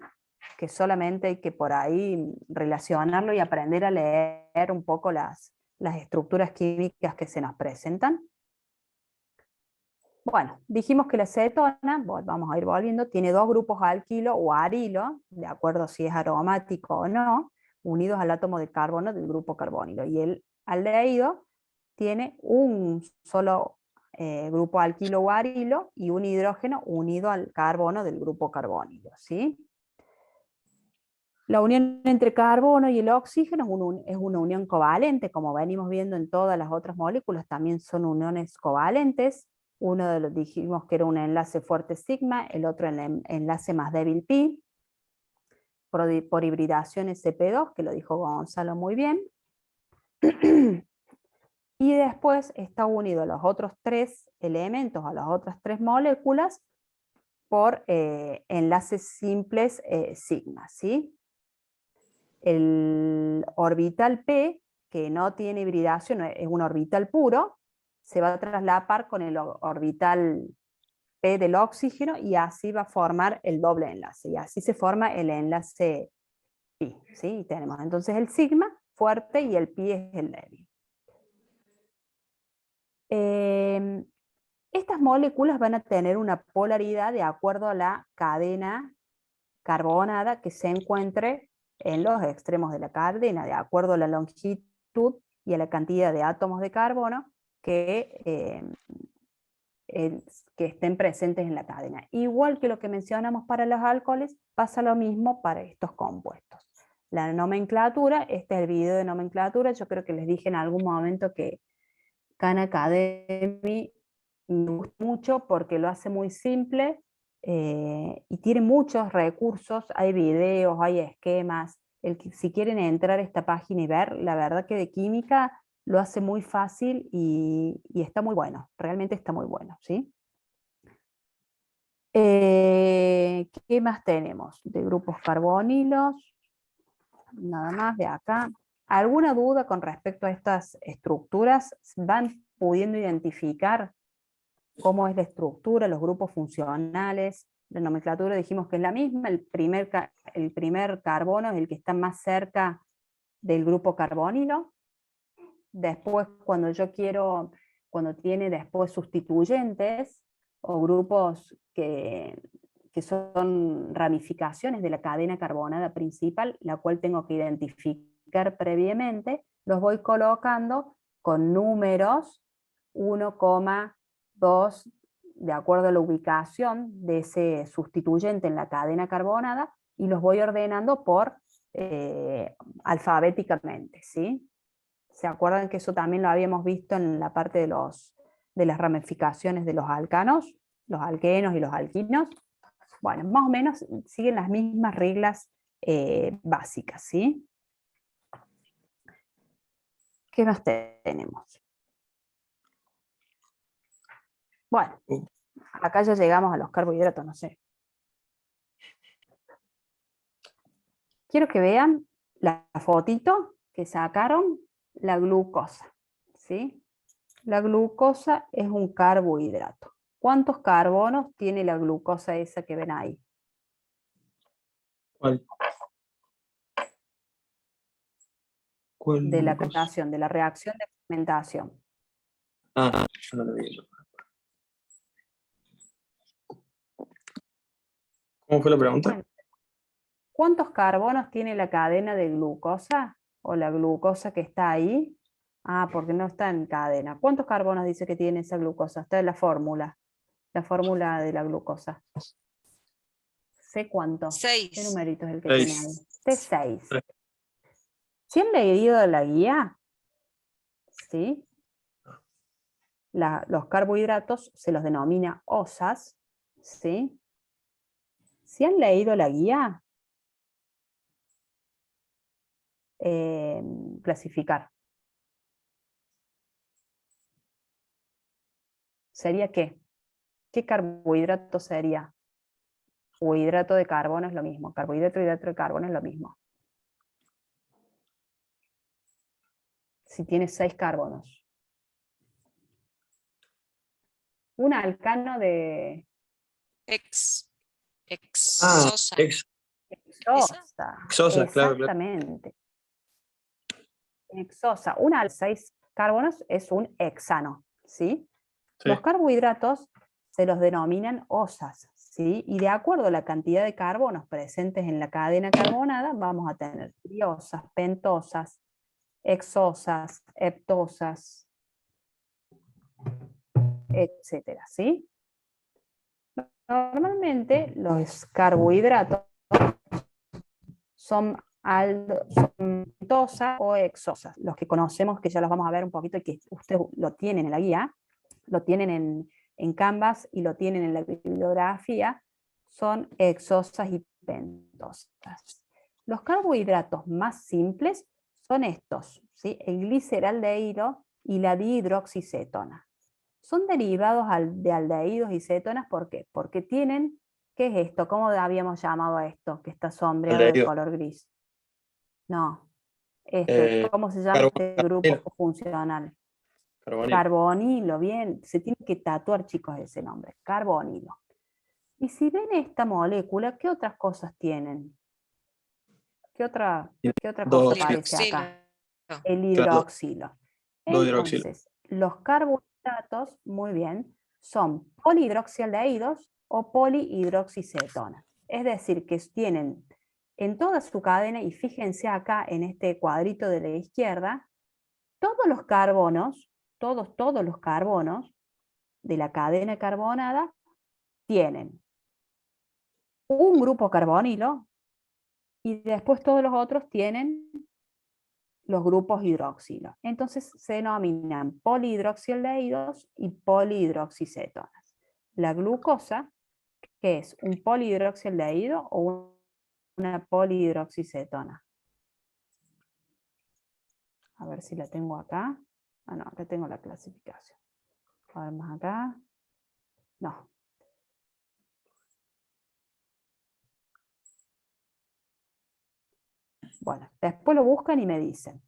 Que solamente hay que por ahí relacionarlo y aprender a leer un poco las estructuras químicas que se nos presentan. Bueno, dijimos que la cetona, vamos a ir volviendo, tiene dos grupos alquilo o arilo, de acuerdo si es aromático o no, unidos al átomo de carbono del grupo carbónilo. Y el aldehído tiene un solo grupo alquilo o arilo y un hidrógeno unido al carbono del grupo carbónilo, ¿sí? La unión entre carbono y el oxígeno es una unión covalente, como venimos viendo en todas las otras moléculas, también son uniones covalentes. Uno de los dijimos que era un enlace fuerte sigma, el otro el enlace más débil pi, por hibridación Sp2, que lo dijo Gonzalo muy bien. Y después está unido a los otros tres elementos, a las otras tres moléculas, por enlaces simples sigma, ¿sí? El orbital P, que no tiene hibridación, es un orbital puro, se va a traslapar con el orbital P del oxígeno y así va a formar el doble enlace. Y así se forma el enlace pi. ¿Sí? Tenemos entonces el sigma fuerte y el pi es el débil. Estas moléculas van a tener una polaridad de acuerdo a la cadena carbonada que se encuentre en los extremos de la cadena, de acuerdo a la longitud y a la cantidad de átomos de carbono que estén presentes en la cadena. Igual que lo que mencionamos para los alcoholes, pasa lo mismo para estos compuestos. La nomenclatura, este es el video de nomenclatura, yo creo que les dije en algún momento que Khan Academy me gusta mucho porque lo hace muy simple y tiene muchos recursos, hay videos, hay esquemas. Si quieren entrar a esta página y ver, la verdad que de química lo hace muy fácil y está muy bueno, realmente está muy bueno, ¿sí? ¿Qué más tenemos? De grupos carbonilos, nada más de acá. ¿Alguna duda con respecto a estas estructuras? ¿Van pudiendo identificar cómo es la estructura, los grupos funcionales? La nomenclatura dijimos que es la misma, el primer carbono es el que está más cerca del grupo carbonilo. Después, cuando yo quiero cuando tiene después sustituyentes o grupos que son ramificaciones de la cadena carbonada principal, la cual tengo que identificar previamente, los voy colocando con números 1,2 de acuerdo a la ubicación de ese sustituyente en la cadena carbonada, y los voy ordenando por alfabéticamente, ¿sí? ¿Se acuerdan que eso también lo habíamos visto en la parte de las ramificaciones de los alcanos, los alquenos y los alquinos? Bueno, más o menos siguen las mismas reglas básicas, ¿sí? ¿Qué más tenemos? Bueno, acá ya llegamos a los carbohidratos, no sé. Quiero que vean la fotito que sacaron, la glucosa, ¿sí? La glucosa es un carbohidrato. ¿Cuántos carbonos tiene la glucosa esa que ven ahí? ¿Cuál? ¿Cuál De la glucosa? creación, de la reacción de fermentación. Ah, yo no lo vi eso. ¿Cómo fue la pregunta? Bueno, ¿cuántos carbonos tiene la cadena de glucosa? O la glucosa que está ahí. Ah, porque no está en cadena. ¿Cuántos carbonos dice que tiene esa glucosa? Está en la fórmula de la glucosa. ¿Sé cuánto? ¿Qué 6. numerito es el que 6. tiene ahí? Este 6. Sí. ¿Sí han leído la guía? ¿Sí? Los carbohidratos se los denomina osas, ¿sí? ¿Sí han leído la guía? Clasificar. ¿Sería qué? ¿Qué carbohidrato sería? O hidrato de carbono es lo mismo. Carbohidrato y hidrato de carbono es lo mismo. Si tiene 6 carbonos. Un alcano de Exosa. hexosa. Exosa, claro, claro. Exactamente. Hexosa. Una de 6 carbonos es un hexano, ¿sí? Sí. Los carbohidratos se los denominan osas, ¿sí? Y de acuerdo a la cantidad de carbonos presentes en la cadena carbonada, vamos a tener triosas, pentosas, hexosas, heptosas, etcétera, ¿sí? Normalmente los carbohidratos son pentosas o hexosas. Los que conocemos, que ya los vamos a ver un poquito y que ustedes lo tienen en la guía, lo tienen en Canvas y lo tienen en la bibliografía, son hexosas y pentosas. Los carbohidratos más simples son estos, ¿sí? El gliceraldehído y la dihidroxicetona. Son derivados de aldehídos y cetonas, ¿por qué? Porque tienen, ¿qué es esto? ¿Cómo habíamos llamado a esto que está sombreado de Aldehído. color gris? No, ¿cómo se llama este grupo funcional? Carbonilo. Carbonilo, bien, se tiene que tatuar, chicos, ese nombre, carbonilo. Y si ven esta molécula, ¿qué otras cosas tienen? ¿Qué otra cosa Dos, aparece Hidroxilo. acá? El Claro, hidroxilo. dos hidroxilo. Entonces, los carbohidratos, muy bien, son polihidroxialdehídos o polihidroxicetonas. Es decir, que tienen en toda su cadena, y fíjense acá en este cuadrito de la izquierda, todos los carbonos, todos los carbonos de la cadena carbonada tienen un grupo carbonilo y después todos los otros tienen los grupos hidroxilo. Entonces se denominan polihidroxialdehídos y polihidroxicetonas. La glucosa, ¿qué es? ¿Un polihidroxialdehído o una polihidroxicetona? A ver si la tengo acá. Ah, no, acá tengo la clasificación. A ver más acá. No. Bueno, después lo buscan y me dicen.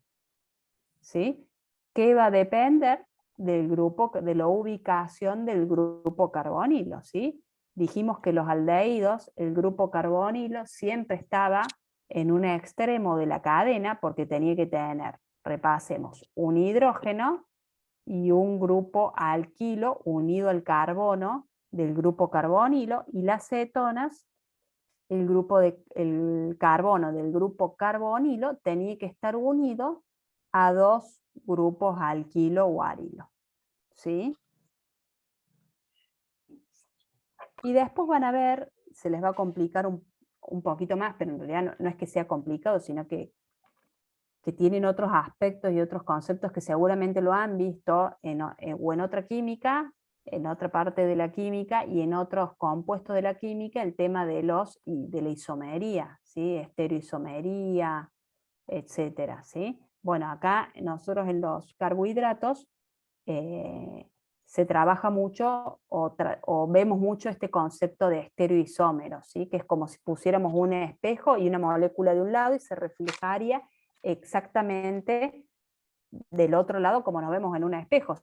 ¿Sí? ¿Qué va a depender del grupo, de la ubicación del grupo carbonilo? ¿Sí? Dijimos que los aldehídos, el grupo carbonilo, siempre estaba en un extremo de la cadena porque tenía que tener, repasemos, un hidrógeno y un grupo alquilo unido al carbono del grupo carbonilo, y las cetonas, el carbono del grupo carbonilo tenía que estar unido a dos grupos alquilo o arilo. ¿Sí? Y después van a ver, se les va a complicar un poquito más, pero en realidad no es que sea complicado, sino que tienen otros aspectos y otros conceptos que seguramente lo han visto o en otra química, en otra parte de la química y en otros compuestos de la química, el tema de la isomería, ¿sí? Estereoisomería, etcétera, ¿sí? Bueno, acá nosotros en los carbohidratos se trabaja mucho o vemos mucho este concepto de estereoisómeros, ¿sí? Que es como si pusiéramos un espejo y una molécula de un lado y se reflejaría exactamente del otro lado como nos vemos en un espejo,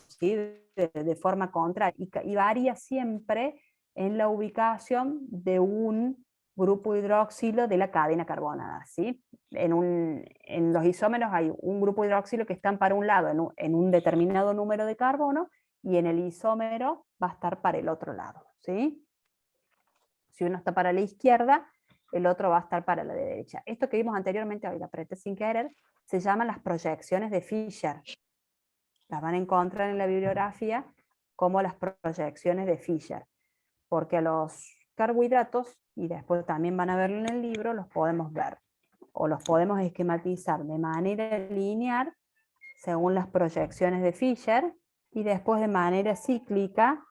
¿sí? de forma contraria, y varía siempre en la ubicación de un grupo hidroxilo de la cadena carbonada, ¿sí? En los isómeros hay un grupo hidroxilo que están para un lado en un determinado número de carbono, y en el isómero va a estar para el otro lado, ¿sí? Si uno está para la izquierda, el otro va a estar para la derecha. Esto que vimos anteriormente, hoy la apreté sin querer, se llaman las proyecciones de Fischer. Las van a encontrar en la bibliografía como las proyecciones de Fischer, porque a los carbohidratos, y después también van a verlo en el libro, los podemos ver, o los podemos esquematizar de manera lineal, según las proyecciones de Fischer, y después de manera cíclica,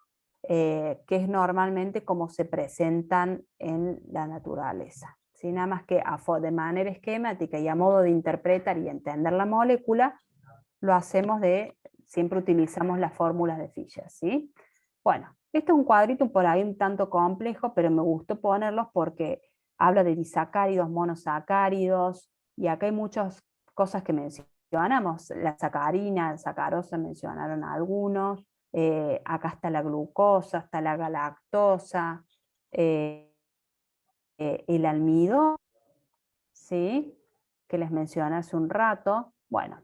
que es normalmente como se presentan en la naturaleza. ¿Sí? Nada más que de manera esquemática y a modo de interpretar y entender la molécula, lo hacemos siempre utilizamos las fórmulas de Fischer, ¿sí? Bueno, este es un cuadrito por ahí un tanto complejo, pero me gustó ponerlos porque habla de disacáridos, monosacáridos, y acá hay muchas cosas que mencionamos. La sacarina, la sacarosa mencionaron algunos, acá está la glucosa, está la galactosa, el almidón, ¿sí? Que les mencioné hace un rato. Bueno,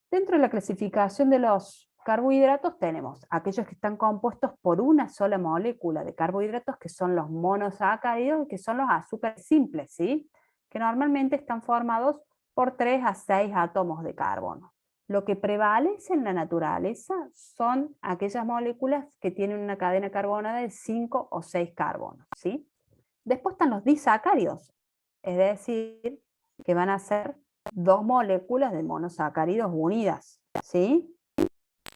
dentro de la clasificación de los carbohidratos tenemos aquellos que están compuestos por una sola molécula de carbohidratos, que son los monosacáridos, que son los azúcares simples, ¿sí? Que normalmente están formados por 3 a 6 átomos de carbono. Lo que prevalece en la naturaleza son aquellas moléculas que tienen una cadena carbonada de 5 o 6 carbonos, ¿sí? Después están los disacáridos, es decir, que van a ser 2 moléculas de monosacáridos unidas, ¿sí?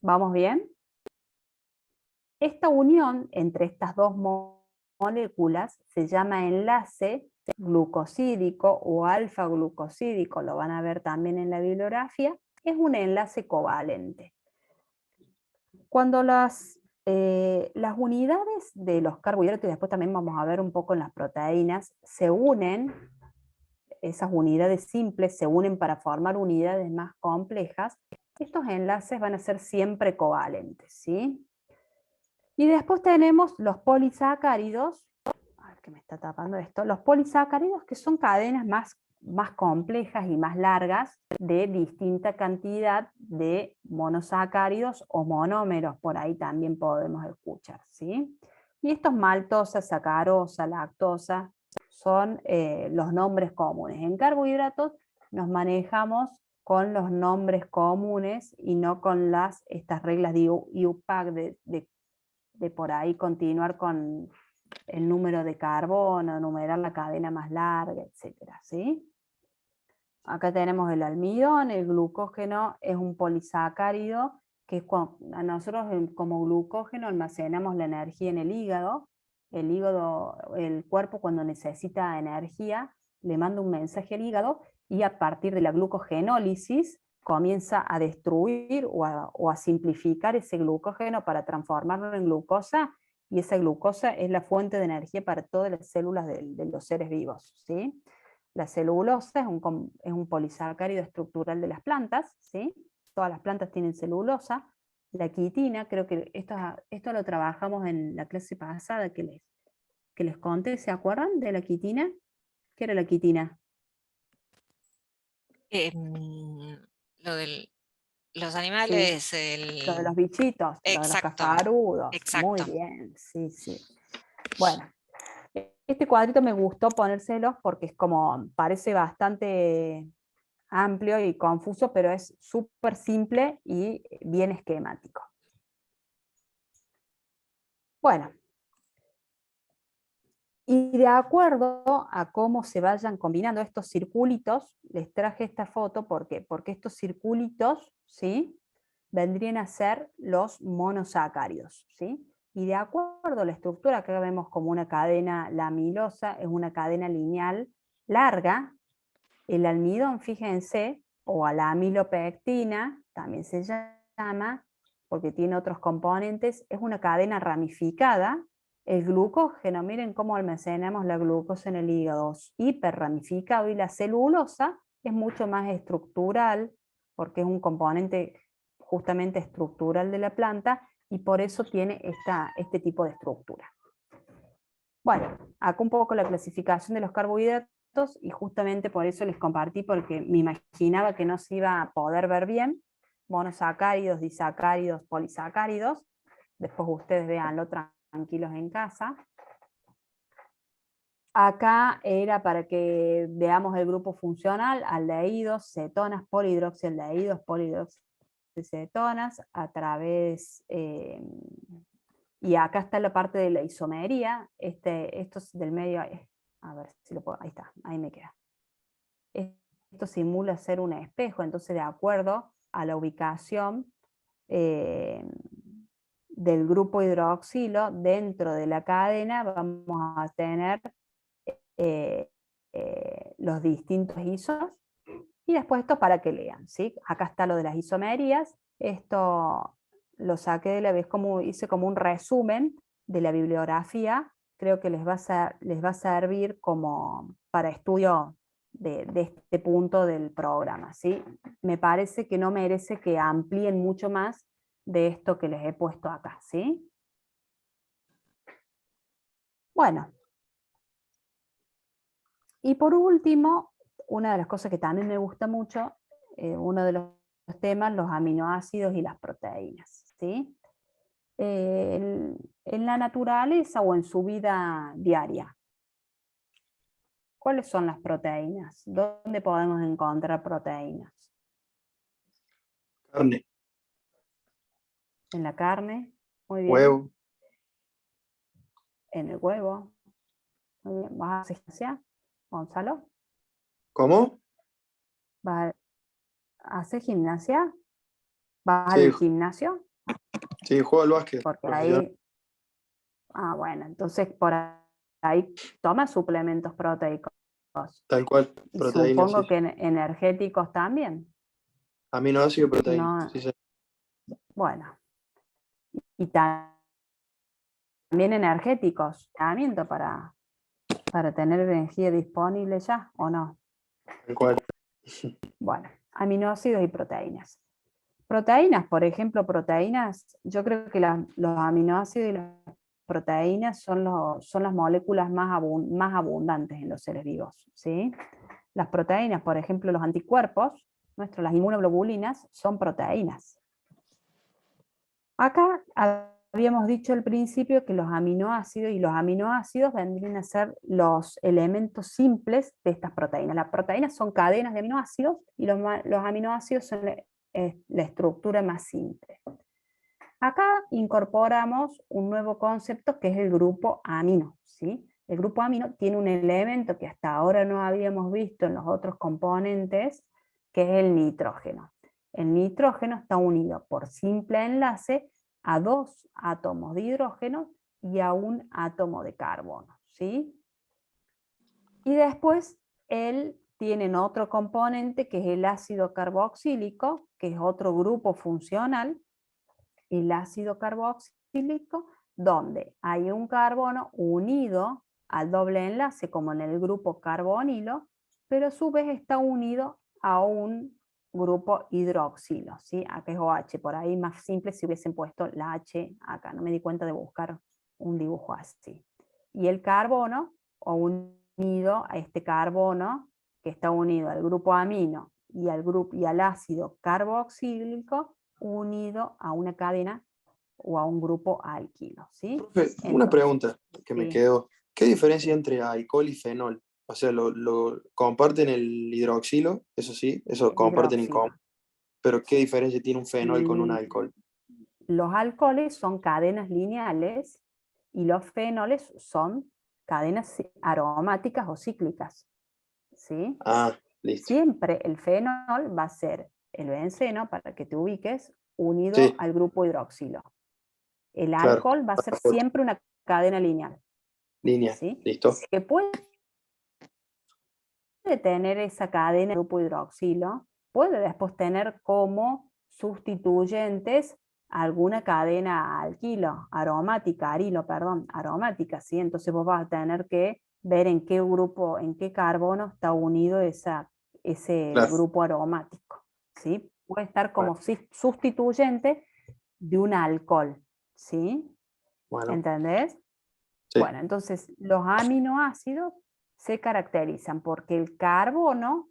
¿Vamos bien? Esta unión entre estas 2 moléculas se llama enlace glucosídico o alfa-glucosídico, lo van a ver también en la bibliografía, es un enlace covalente. Cuando las unidades de los carbohidratos, y después también vamos a ver un poco en las proteínas, se unen, esas unidades simples se unen para formar unidades más complejas, estos enlaces van a ser siempre covalentes, ¿sí? Y después tenemos los polisacáridos, a ver que me está tapando esto, los polisacáridos, que son cadenas más complejas y más largas de distinta cantidad de monosacáridos o monómeros, por ahí también podemos escuchar, ¿sí? Y estos maltosa, sacarosa, lactosa, son los nombres comunes. En carbohidratos nos manejamos con los nombres comunes y no con estas reglas de IUPAC de por ahí continuar con el número de carbono, numerar la cadena más larga, etcétera, ¿sí? Acá tenemos el almidón, el glucógeno es un polisacárido, que es a nosotros como glucógeno almacenamos la energía en el hígado. El cuerpo cuando necesita energía le manda un mensaje al hígado, y a partir de la glucogenólisis comienza a destruir o a simplificar ese glucógeno para transformarlo en glucosa, y esa glucosa es la fuente de energía para todas las células de los seres vivos, ¿sí? La celulosa es un polisacárido estructural de las plantas, ¿sí? Todas las plantas tienen celulosa. La quitina, creo que esto lo trabajamos en la clase pasada que les conté, ¿se acuerdan de la quitina? ¿Qué era la quitina? Lo del Los animales, Lo de los bichitos, lo de los Exacto, cascarudos. Muy exacto. bien, sí, sí. Bueno, este cuadrito me gustó ponérselos porque es como, parece bastante amplio y confuso, pero es súper simple y bien esquemático. Bueno, y de acuerdo a cómo se vayan combinando estos circulitos, les traje esta foto porque estos circulitos, ¿sí?, vendrían a ser los monosacáridos, ¿sí? Y de acuerdo a la estructura que vemos como una cadena lamilosa, es una cadena lineal larga. El almidón, fíjense, o a la amilopectina, también se llama, porque tiene otros componentes, es una cadena ramificada. El glucógeno, miren cómo almacenamos la glucosa en el hígado, hiperramificado, y la celulosa es mucho más estructural, porque es un componente justamente estructural de la planta, y por eso tiene este tipo de estructura. Bueno, acá un poco la clasificación de los carbohidratos, y justamente por eso les compartí, porque me imaginaba que no se iba a poder ver bien. Monosacáridos, disacáridos, polisacáridos. Después ustedes véanlo tranquilos en casa. Acá era para que veamos el grupo funcional: aldehídos, cetonas, polihidroxialdehídos, polihidroxicetonas, a través... y acá está la parte de la isomería. Esto es del medio, a ver si lo puedo, ahí está, ahí me queda. Esto simula ser un espejo, entonces de acuerdo a la ubicación del grupo hidroxilo dentro de la cadena, vamos a tener los distintos isos, y después esto para que lean, ¿sí? Acá está lo de las isomerías. Esto lo saqué de la vez, hice como un resumen de la bibliografía. Creo que les va a servir como para estudio de este punto del programa, ¿sí? Me parece que no merece que amplíen mucho más de esto que les he puesto acá, ¿sí? Bueno. Y por último, una de las cosas que también me gusta mucho, uno de los temas, los aminoácidos y las proteínas, ¿sí? En la naturaleza o en su vida diaria, ¿cuáles son las proteínas? ¿Dónde podemos encontrar proteínas? Carne, En la carne, muy bien. huevo. En el huevo, muy bien. ¿Vas a hacer gimnasia, Gonzalo? ¿Cómo? ¿Vas a hacer gimnasia? ¿Vas Sí, al gimnasio? sí, juego al básquet Porque profesional. ahí... Ah, bueno, entonces por ahí toma suplementos proteicos. Tal cual, Y proteínas, sí. supongo que energéticos también. Aminoácido, proteína. No, Sí, sí. bueno, y también energéticos, tratamiento para tener energía disponible ya, ¿o no? Tal cual. Bueno, aminoácidos y proteínas. Proteínas, por ejemplo, yo creo que los aminoácidos y las proteínas son las moléculas más abundantes en los seres vivos, ¿sí? Las proteínas, por ejemplo, los anticuerpos, las inmunoglobulinas, son proteínas. Acá habíamos dicho al principio que los aminoácidos vendrían a ser los elementos simples de estas proteínas. Las proteínas son cadenas de aminoácidos y los aminoácidos son la estructura más simple. Acá incorporamos un nuevo concepto que es el grupo amino, ¿sí? El grupo amino tiene un elemento que hasta ahora no habíamos visto en los otros componentes, que es el nitrógeno. El nitrógeno está unido por simple enlace a 2 átomos de hidrógeno y a un átomo de carbono, ¿sí? Y después él tiene otro componente que es el ácido carboxílico, que es otro grupo funcional, el ácido carboxílico, donde hay un carbono unido al doble enlace, como en el grupo carbonilo, pero a su vez está unido a un grupo hidroxilo, ¿sí? Acá es OH, por ahí más simple si hubiesen puesto la H acá, no me di cuenta de buscar un dibujo así. Y el carbono, o unido a este carbono, que está unido al grupo amino y al ácido carboxílico unido a una cadena o a un grupo alquilo, ¿sí? Profe, una Entonces, pregunta que me sí. quedó. ¿Qué diferencia entre alcohol y fenol? O sea, comparten el hidroxilo, eso sí, eso El comparten en hidroxilo. común. Pero ¿qué diferencia tiene un fenol con un Mm, alcohol? Los alcoholes son cadenas lineales y los fenoles son cadenas aromáticas o cíclicas, ¿sí? Ah, listo. Siempre el fenol va a ser el benceno, para que te ubiques, unido Sí, al grupo hidroxilo. El claro. alcohol va a ser siempre una cadena lineal, Línea, ¿sí? listo. Que puede tener esa cadena de grupo hidroxilo, puede después tener como sustituyentes alguna cadena alquilo, aromática, ¿sí? Entonces vos vas a tener que ver en qué grupo, en qué carbono está unido ese Claro. grupo aromático, ¿sí? Puede estar como Bueno, sustituyente de un alcohol, ¿sí? bueno, ¿Entendés? sí. Bueno, entonces los aminoácidos se caracterizan porque el carbono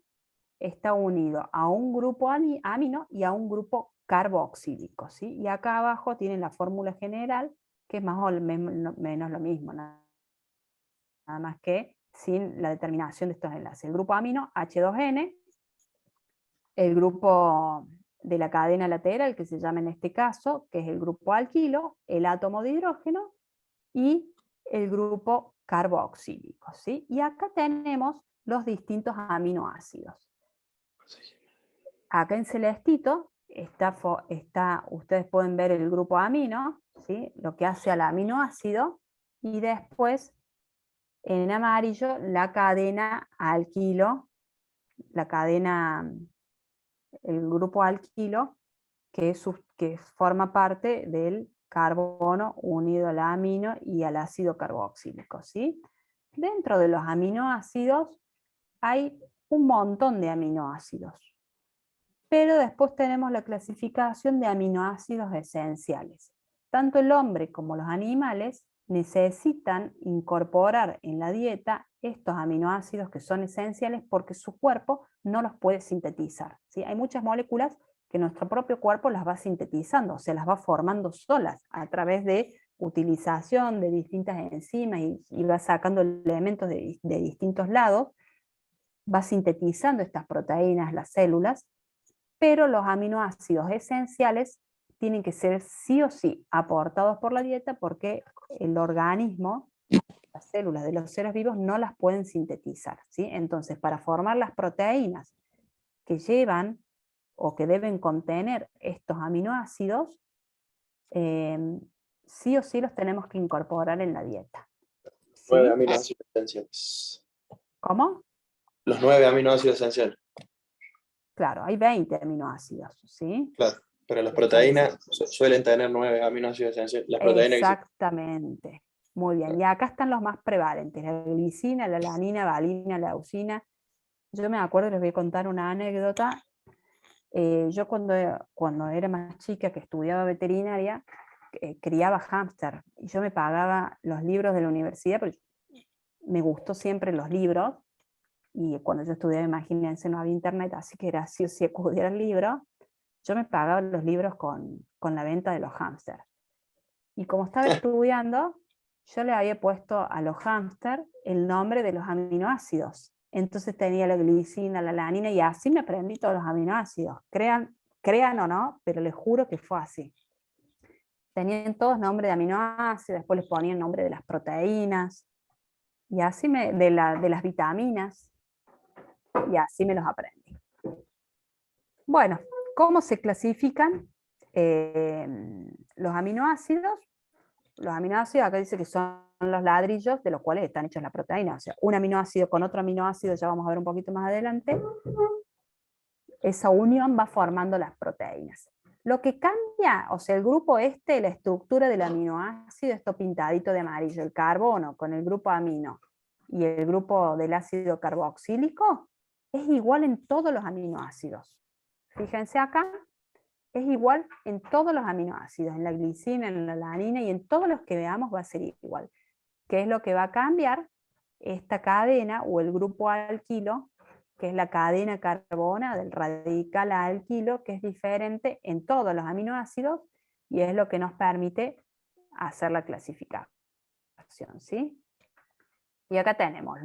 está unido a un grupo amino y a un grupo carboxílico, ¿sí? Y acá abajo tienen la fórmula general, que es más o menos lo mismo, nada más que sin la determinación de estos enlaces. El grupo amino, H2N, el grupo de la cadena lateral, que se llama en este caso, que es el grupo alquilo, el átomo de hidrógeno, y el grupo carboxílico, ¿sí? Y acá tenemos los distintos aminoácidos. Acá en celestito ustedes pueden ver el grupo amino, ¿sí? Lo que hace al aminoácido, y después en amarillo la cadena alquilo, la cadena, el grupo alquilo, que forma parte del carbono unido al amino y al ácido carboxílico, ¿sí? Dentro de los aminoácidos hay un montón de aminoácidos, pero después tenemos la clasificación de aminoácidos esenciales. Tanto el hombre como los animales necesitan incorporar en la dieta estos aminoácidos que son esenciales porque su cuerpo no los puede sintetizar, ¿sí? Hay muchas moléculas que nuestro propio cuerpo las va sintetizando, se las va formando solas a través de utilización de distintas enzimas y va sacando elementos de distintos lados, va sintetizando estas proteínas, las células, pero los aminoácidos esenciales tienen que ser sí o sí aportados por la dieta porque el organismo, las células de los seres vivos no las pueden sintetizar, ¿sí? Entonces, para formar las proteínas que llevan o que deben contener estos aminoácidos, sí o sí los tenemos que incorporar en la dieta. 9 ¿Sí? aminoácidos esenciales. ¿Cómo? Los 9 aminoácidos esenciales. Claro, hay 20 aminoácidos, ¿sí? Claro. Pero las proteínas suelen tener 9 aminoácidos esenciales. Las proteínas que Exactamente. Muy bien. Y acá están los más prevalentes: la glicina, la alanina, valina, la leucina. Yo me acuerdo, les voy a contar una anécdota. Yo cuando era más chica, que estudiaba veterinaria, criaba hámster. Y yo me pagaba los libros de la universidad, pero me gustó siempre los libros. Y cuando yo estudiaba, imagínense, no había internet, así que era sí o sí acudir al libro. Yo me pagaba los libros con la venta de los hámsters. Y como estaba estudiando, yo le había puesto a los hámster el nombre de los aminoácidos. Entonces tenía la glicina, la alanina, y así me aprendí todos los aminoácidos. Crean o no, pero les juro que fue así. Tenían todos nombre de aminoácidos, después les ponían nombre de las proteínas, y así de las vitaminas, y así me los aprendí. Bueno, ¿cómo se clasifican los aminoácidos? Los aminoácidos, acá dice que son los ladrillos de los cuales están hechos las proteínas. O sea, un aminoácido con otro aminoácido, ya vamos a ver un poquito más adelante, esa unión va formando las proteínas. Lo que cambia, o sea, el grupo la estructura del aminoácido, esto pintadito de amarillo, el carbono con el grupo amino y el grupo del ácido carboxílico, es igual en todos los aminoácidos. Fíjense acá, es igual en todos los aminoácidos, en la glicina, en la alanina y en todos los que veamos va a ser igual. ¿Qué es lo que va a cambiar? Esta cadena o el grupo alquilo que es la cadena carbona del radical a alquilo, que es diferente en todos los aminoácidos y es lo que nos permite hacer la clasificación, ¿sí? Y acá tenemos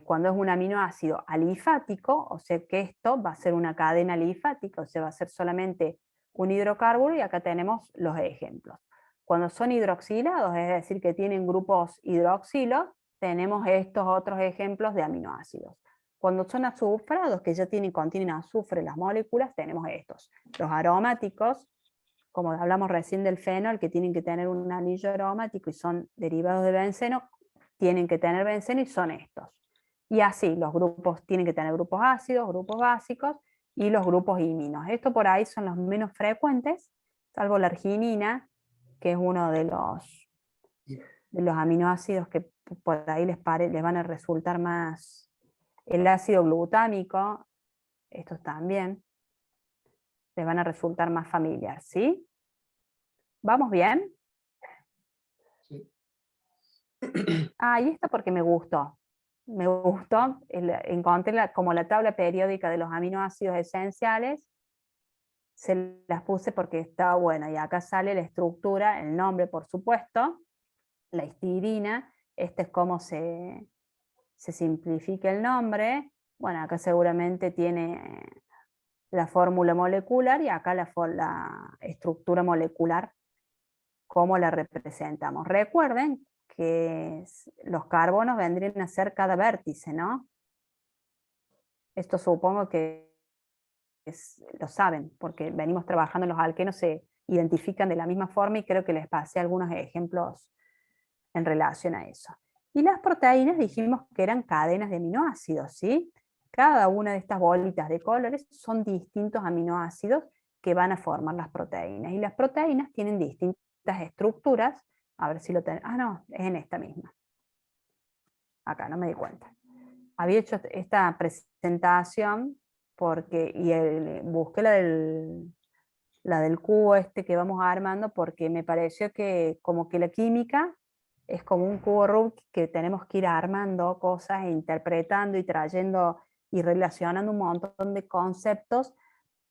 cuando es un aminoácido alifático, o sea que esto va a ser una cadena alifática, o sea, va a ser solamente un hidrocarburo, y acá tenemos los ejemplos. Cuando son hidroxilados, es decir, que tienen grupos hidroxilos, tenemos estos otros ejemplos de aminoácidos. Cuando son azufrados, que ya contienen azufre las moléculas, tenemos estos. Los aromáticos, como hablamos recién del fenol, que tienen que tener un anillo aromático y son derivados de benceno, tienen que tener benceno y son estos. Y así, los grupos tienen que tener grupos ácidos, grupos básicos y los grupos iminos. Estos por ahí son los menos frecuentes, salvo la arginina, que es uno de los aminoácidos que por ahí les van a resultar más. El ácido glutámico, estos también, les van a resultar más familiar, ¿sí? ¿Vamos bien? Sí. Ah, y esto porque me gustó. Me gustó, encontré como la tabla periódica de los aminoácidos esenciales, se las puse porque estaba buena, y acá sale la estructura, el nombre por supuesto, la histidina, este es cómo se simplifica el nombre, bueno, acá seguramente tiene la fórmula molecular y acá la estructura molecular, cómo la representamos. Recuerden que los carbonos vendrían a ser cada vértice, ¿no? Esto supongo que lo saben, porque venimos trabajando, los alquenos se identifican de la misma forma y creo que les pasé algunos ejemplos en relación a eso. Y las proteínas dijimos que eran cadenas de aminoácidos, ¿sí? Cada una de estas bolitas de colores son distintos aminoácidos que van a formar las proteínas. Y las proteínas tienen distintas estructuras. A ver si lo tenemos. Ah, no, es en esta misma. Acá, no me di cuenta. Había hecho esta presentación busqué la del cubo este que vamos armando porque me pareció que como que la química es como un cubo Rubik que tenemos que ir armando cosas e interpretando y trayendo y relacionando un montón de conceptos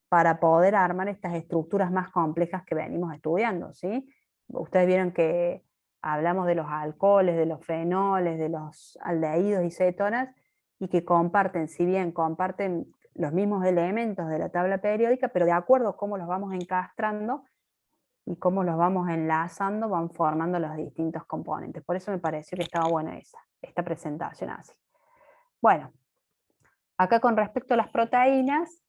para poder armar estas estructuras más complejas que venimos estudiando, ¿sí? Ustedes vieron que hablamos de los alcoholes, de los fenoles, de los aldehídos y cetonas, y que comparten, si bien comparten los mismos elementos de la tabla periódica, pero de acuerdo a cómo los vamos encastrando y cómo los vamos enlazando, van formando los distintos componentes. Por eso me pareció que estaba buena esta presentación así. Bueno, acá con respecto a las proteínas,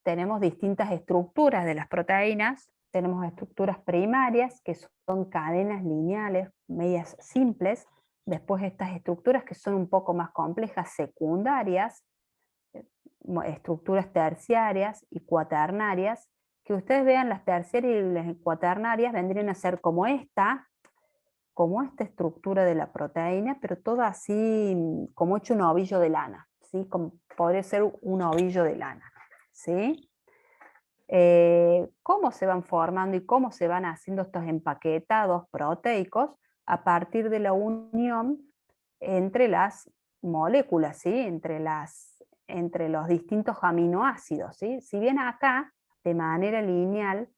tenemos distintas estructuras de las proteínas. Tenemos estructuras primarias, que son cadenas lineales, medias simples. Después estas estructuras que son un poco más complejas, secundarias, estructuras terciarias y cuaternarias. Que ustedes vean las terciarias y las cuaternarias vendrían a ser como esta estructura de la proteína, pero toda así como hecho un ovillo de lana, ¿sí? Como podría ser un ovillo de lana, ¿sí? ¿Cómo se van formando y cómo se van haciendo estos empaquetados proteicos? A partir de la unión entre las moléculas, ¿sí? entre los distintos aminoácidos, ¿sí? Si bien acá, de manera lineal,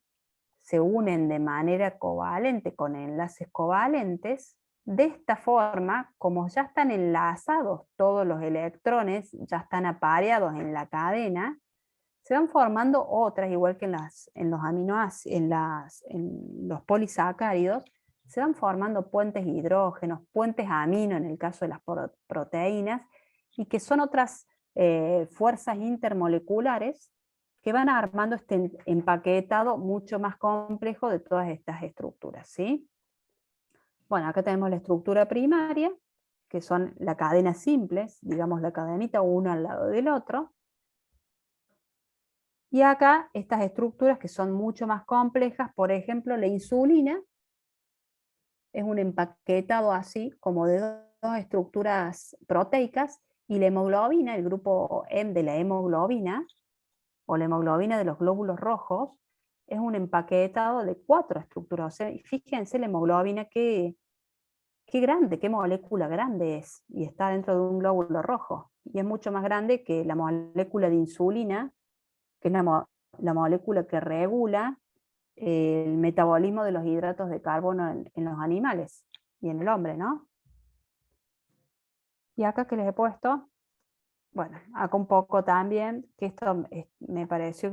se unen de manera covalente con enlaces covalentes, de esta forma, como ya están enlazados todos los electrones, ya están apareados en la cadena, se van formando otras, igual que en los aminoácidos, en los polisacáridos, se van formando puentes hidrógenos, puentes amino en el caso de las proteínas, y que son otras fuerzas intermoleculares que van armando este empaquetado mucho más complejo de todas estas estructuras, ¿sí? Bueno, acá tenemos la estructura primaria, que son la cadena simples, digamos la cadenita uno al lado del otro. Y acá estas estructuras que son mucho más complejas, por ejemplo la insulina, es un empaquetado así como de dos estructuras proteicas, y la hemoglobina, el grupo M de la hemoglobina, o la hemoglobina de los glóbulos rojos, es un empaquetado de 4 estructuras. O sea, fíjense la hemoglobina qué qué grande, qué molécula grande es, y está dentro de un glóbulo rojo, y es mucho más grande que la molécula de insulina, que es la molécula que regula el metabolismo de los hidratos de carbono en los animales y en el hombre, ¿no? Y acá que les he puesto, bueno, acá un poco también, que esto me pareció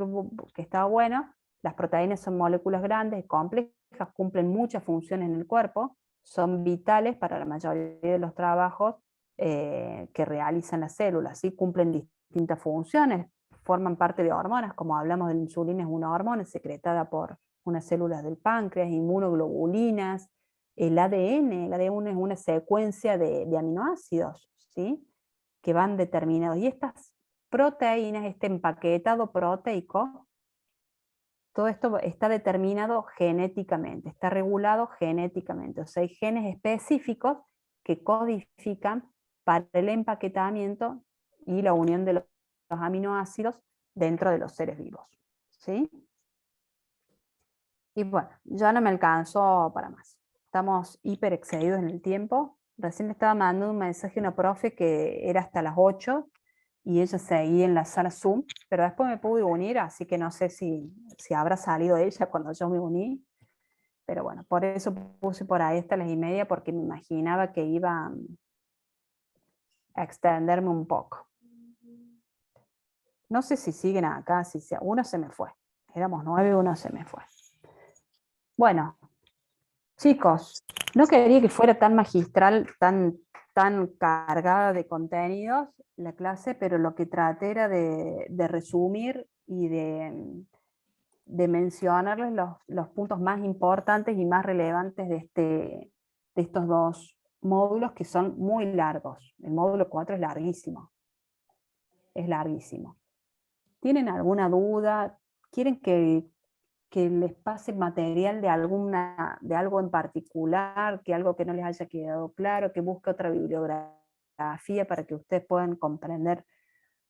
que estaba bueno. Las proteínas son moléculas grandes, complejas, cumplen muchas funciones en el cuerpo, son vitales para la mayoría de los trabajos que realizan las células, ¿sí? Cumplen distintas funciones, forman parte de hormonas, como hablamos de la insulina, es una hormona secretada por unas células del páncreas, inmunoglobulinas, el ADN es una secuencia de aminoácidos, ¿sí? Que van determinados. Y estas proteínas, este empaquetado proteico, todo esto está determinado genéticamente, está regulado genéticamente. O sea, hay genes específicos que codifican para el empaquetamiento y la unión de los aminoácidos dentro de los seres vivos. ¿Sí? Y bueno, ya no me alcanzó para más. Estamos hiper excedidos en el tiempo. Recién le estaba mandando un mensaje a una profe que era hasta las 8 y ella seguía en la sala Zoom, pero después me pude unir, así que no sé si habrá salido ella cuando yo me uní. Pero bueno, por eso puse por ahí hasta las 1:30, porque me imaginaba que iba a extenderme un poco. No sé si siguen acá, uno se me fue. Éramos 9, uno se me fue. Bueno, chicos, no quería que fuera tan magistral, tan cargada de contenidos la clase, pero lo que traté era de resumir y de mencionarles los puntos más importantes y más relevantes de estos dos módulos, que son muy largos. El módulo 4 es larguísimo. Es larguísimo. ¿Tienen alguna duda? ¿Quieren que les pase material de algo en particular, que algo que no les haya quedado claro, que busque otra bibliografía para que ustedes puedan comprender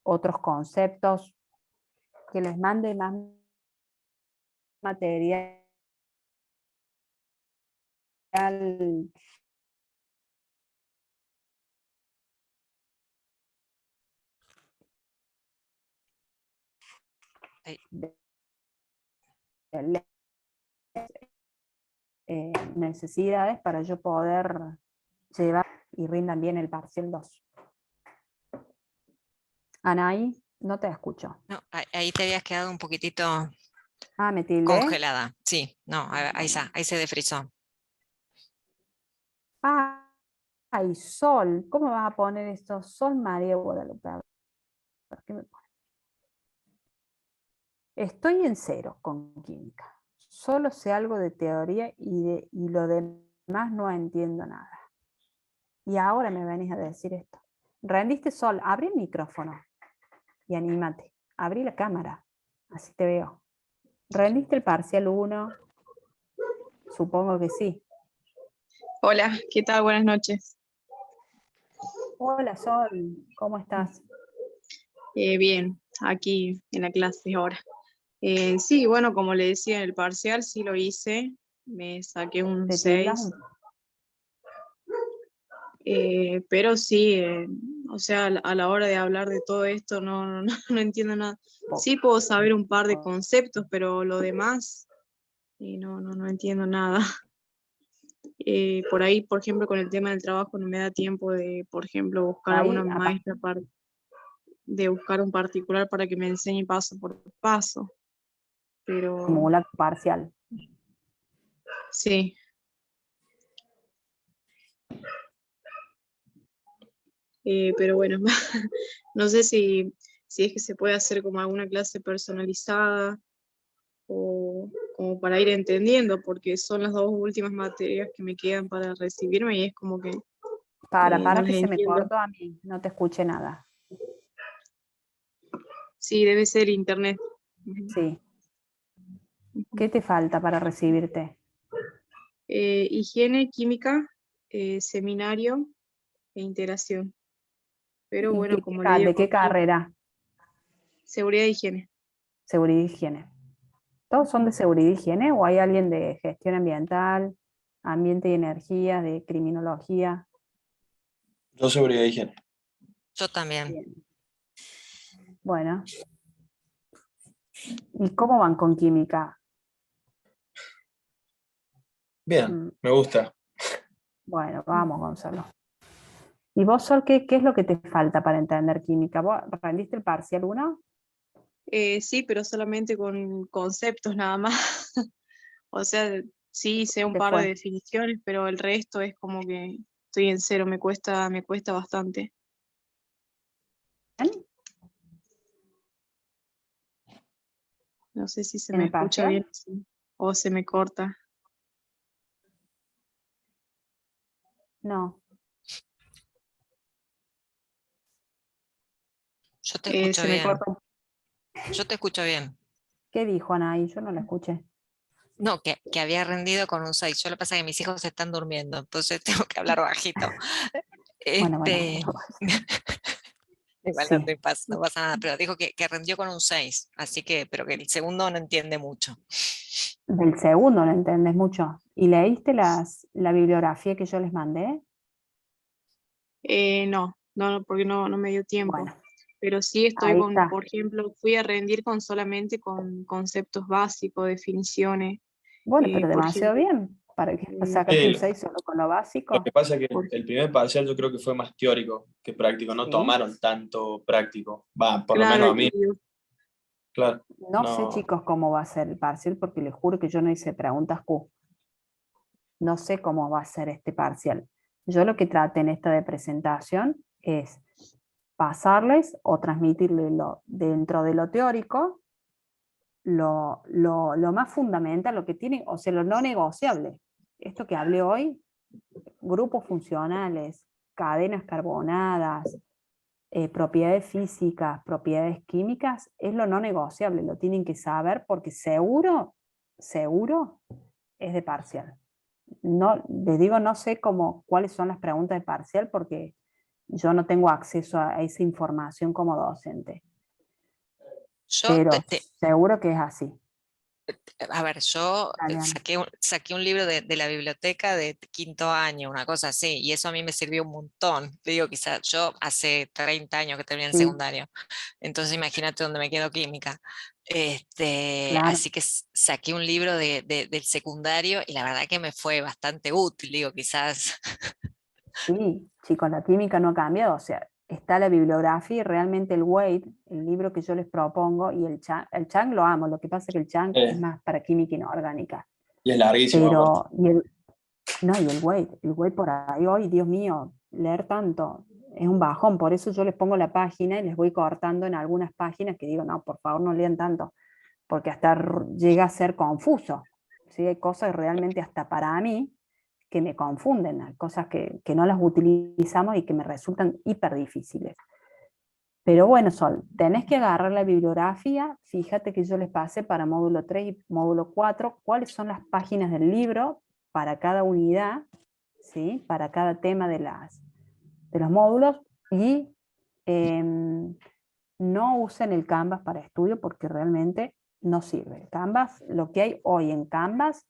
otros conceptos, que les mande más material Ahí. de necesidades para yo poder llevar y rindan bien el parcial 2. Anaí, no te escucho. No, ahí te habías quedado un poquitito Me tildé. congelada. Sí, no, ahí está, ahí se defrizó. Ay, Sol, ¿cómo vas a poner esto? Sol María Guadalupe. ¿Por qué me pone? Estoy en 0 con química. Solo sé algo de teoría y lo demás no entiendo nada. Y ahora me venís a decir esto. Rendiste, Sol, abrí el micrófono y anímate. Abrí la cámara, así te veo. ¿Rendiste el parcial 1? Supongo que sí. Hola, ¿qué tal? Buenas noches. Hola, Sol, ¿cómo estás? Bien, aquí en la clase ahora. Sí, bueno, como le decía en el parcial, sí lo hice, me saqué un ¿Te 6, tildas? pero sí, o sea, a la hora de hablar de todo esto no entiendo nada. Sí puedo saber un par de conceptos, pero lo demás, no entiendo nada. Por ahí, por ejemplo, con el tema del trabajo no me da tiempo de, por ejemplo, buscar a una maestra de buscar un particular para que me enseñe paso por paso. Pero Simula parcial. sí. Pero bueno, no sé si es que se puede hacer como alguna clase personalizada o como para ir entendiendo, porque son las 2 últimas materias que me quedan para recibirme y es como que Para no las que se me entiendo. cortó a mí, no te escuché nada. Sí, debe ser internet. Sí. ¿Qué te falta para recibirte? Higiene, química, seminario e integración. Pero bueno, como le digo, ¿De qué carrera? seguridad e higiene. Seguridad y higiene. ¿Todos son de seguridad y higiene o hay alguien de gestión ambiental, ambiente y energía, de criminología. Yo seguridad e higiene. Yo también. Bien. Bueno. ¿Y cómo van con química? Bien, Mm, me gusta. Bueno, vamos, Gonzalo. ¿Y vos, Sol, qué es lo que te falta para entender química? ¿Vos rendiste el parcial 1? Sí, pero solamente con conceptos nada más. O sea, sí sé un ¿Te par de fue? definiciones, pero el resto es como que estoy en cero, me cuesta bastante. ¿En No sé si se en me el escucha bien parcial? o se me corta. No. Yo te escucho Se me bien. corta. Yo te escucho bien. ¿Qué dijo Anaí? Yo no la escuché. No, que había rendido con un 6. Yo lo que pasa es que mis hijos están durmiendo, entonces tengo que hablar bajito. Bueno, Este, igual sí. no pasa nada, pero dijo que rendió con un 6, así que, pero que el segundo no entiende mucho. Del segundo no entendés mucho. ¿Y leíste la bibliografía que yo les mandé? No, porque no me dio tiempo. Bueno, Pero sí estoy ahí con, está. por ejemplo, fui a rendir con solamente con conceptos básicos, definiciones. Bueno, pero Por demasiado ejemplo, bien. ¿Para que eh, sacaste un Sí, 6 solo con lo lo que básico? pasa es que por- el primer parcial yo creo que fue más teórico que práctico, no Sí. tomaron tanto práctico. Va, por lo claro, menos a mí, claro. No sé, No, chicos, cómo va a ser el parcial, porque les juro que yo no hice preguntas Q. No sé cómo va a ser este parcial. Yo lo que traté en esta de presentación es pasarles o transmitirles dentro de lo teórico lo más fundamental, lo que tiene, o sea, lo no negociable. Esto que hablé hoy, grupos funcionales, cadenas carbonadas, propiedades físicas, propiedades químicas, es lo no negociable, lo tienen que saber porque seguro es de parcial. No, les digo, no sé cuáles son las preguntas de parcial porque yo no tengo acceso a esa información como docente, Yo pero seguro que es así. A ver, yo Dale, saqué un libro de la biblioteca de quinto año, una cosa así, y eso a mí me sirvió un montón. Te digo, quizás yo hace 30 años que terminé el sí, secundario, entonces imagínate dónde me quedó química. claro. Así que saqué un libro del secundario y la verdad que me fue bastante útil, digo, quizás. Sí, chicos, la química no ha cambiado, o sea, está la bibliografía y realmente el Wade, el libro que yo les propongo, y el Chang lo amo, lo que pasa es que el Chang es más para química inorgánica, y es larguísimo aparte. pero, no, y el Wade por ahí, hoy, Dios mío, leer tanto es un bajón, por eso yo les pongo la página y les voy cortando en algunas páginas que digo, no, por favor no lean tanto, porque hasta llega a ser confuso, ¿sí? Hay cosas realmente hasta para mí que me confunden, hay cosas que no las utilizamos y que me resultan hiper difíciles. Pero bueno, Sol, tenés que agarrar la bibliografía, fíjate que yo les pasé para módulo 3 y módulo 4 cuáles son las páginas del libro para cada unidad, ¿sí? Para cada tema de los módulos, y no usen el Canvas para estudio porque realmente no sirve. El Canvas, lo que hay hoy en Canvas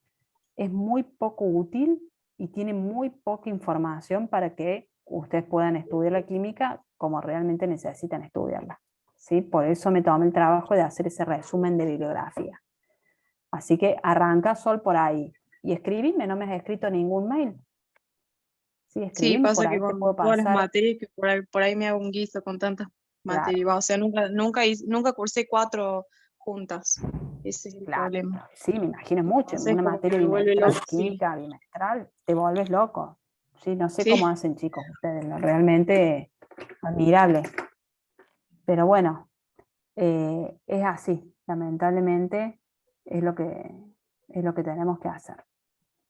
es muy poco útil y tiene muy poca información para que ustedes puedan estudiar la química como realmente necesitan estudiarla. ¿Sí? Por eso me tomé el trabajo de hacer ese resumen de bibliografía. Así que arranca, Sol, por ahí. Y escribime, no me has escrito ningún mail. Sí, sí, escribime, por pasa que ahí te con puedo todas las pasar. materias que por ahí me hago un guiso con tantas Claro, materias. O sea, nunca cursé 4 juntas. Ese es el claro. problema. Sí, me imagino mucho. En Entonces, una como que materia me vuelve bimestral loco, de sí. química bimestral, te vuelves loco. Sí, no sé cómo Sí, hacen, chicos, ustedes, realmente admirable. Pero bueno, es así, lamentablemente es lo que tenemos que hacer.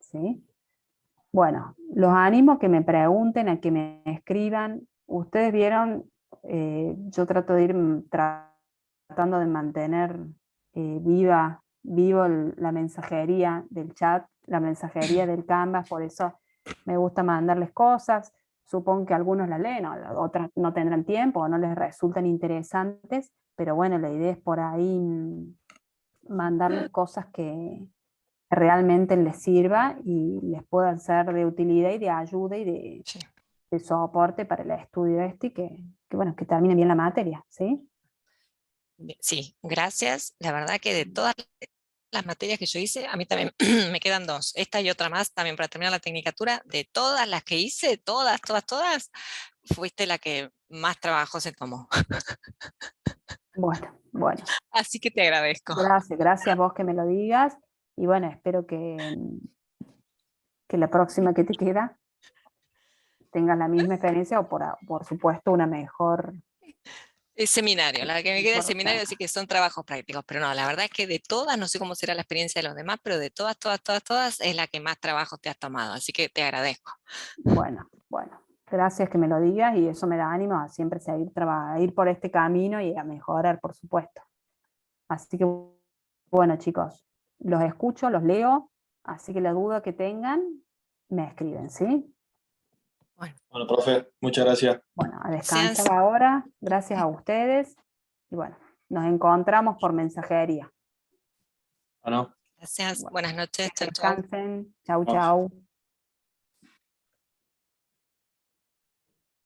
¿Sí? Bueno, los animo a que me pregunten, a que me escriban. Ustedes vieron, yo trato de ir tratando de mantener vivo la mensajería del chat, la mensajería del Canvas, por eso me gusta mandarles cosas. Supongo que algunos la leen, otras no tendrán tiempo o no les resultan interesantes, pero bueno, la idea es por ahí mandarles cosas que realmente les sirva y les pueda ser de utilidad y de ayuda y Sí. de soporte para el estudio y bueno, que termine bien la materia, ¿sí? Sí, gracias. La verdad que de todas las materias que yo hice, a mí también me quedan 2. Esta y otra más también para terminar la tecnicatura. De todas las que hice, todas, fuiste la que más trabajo se tomó. Bueno. Así que te agradezco. Gracias a vos que me lo digas. Y bueno, espero que la próxima que te queda tengas la misma experiencia o por supuesto una mejor. El seminario, la que me queda es mejor seminario, oferta. así que son trabajos prácticos. Pero no, la verdad es que de todas, no sé cómo será la experiencia de los demás, pero de todas, es la que más trabajo te has tomado. Así que te agradezco. Bueno. Gracias que me lo digas y eso me da ánimo a siempre seguir ir por este camino y a mejorar, por supuesto. Así que, bueno, chicos, los escucho, los leo, así que la duda que tengan, me escriben, ¿sí? Bueno, profe, muchas gracias. Bueno, a Gracias. descansar ahora, gracias a ustedes, y bueno, nos encontramos por mensajería. Bueno. Gracias. Bueno, Buenas noches. que Chau, chau. descansen, chau, Vamos. chau.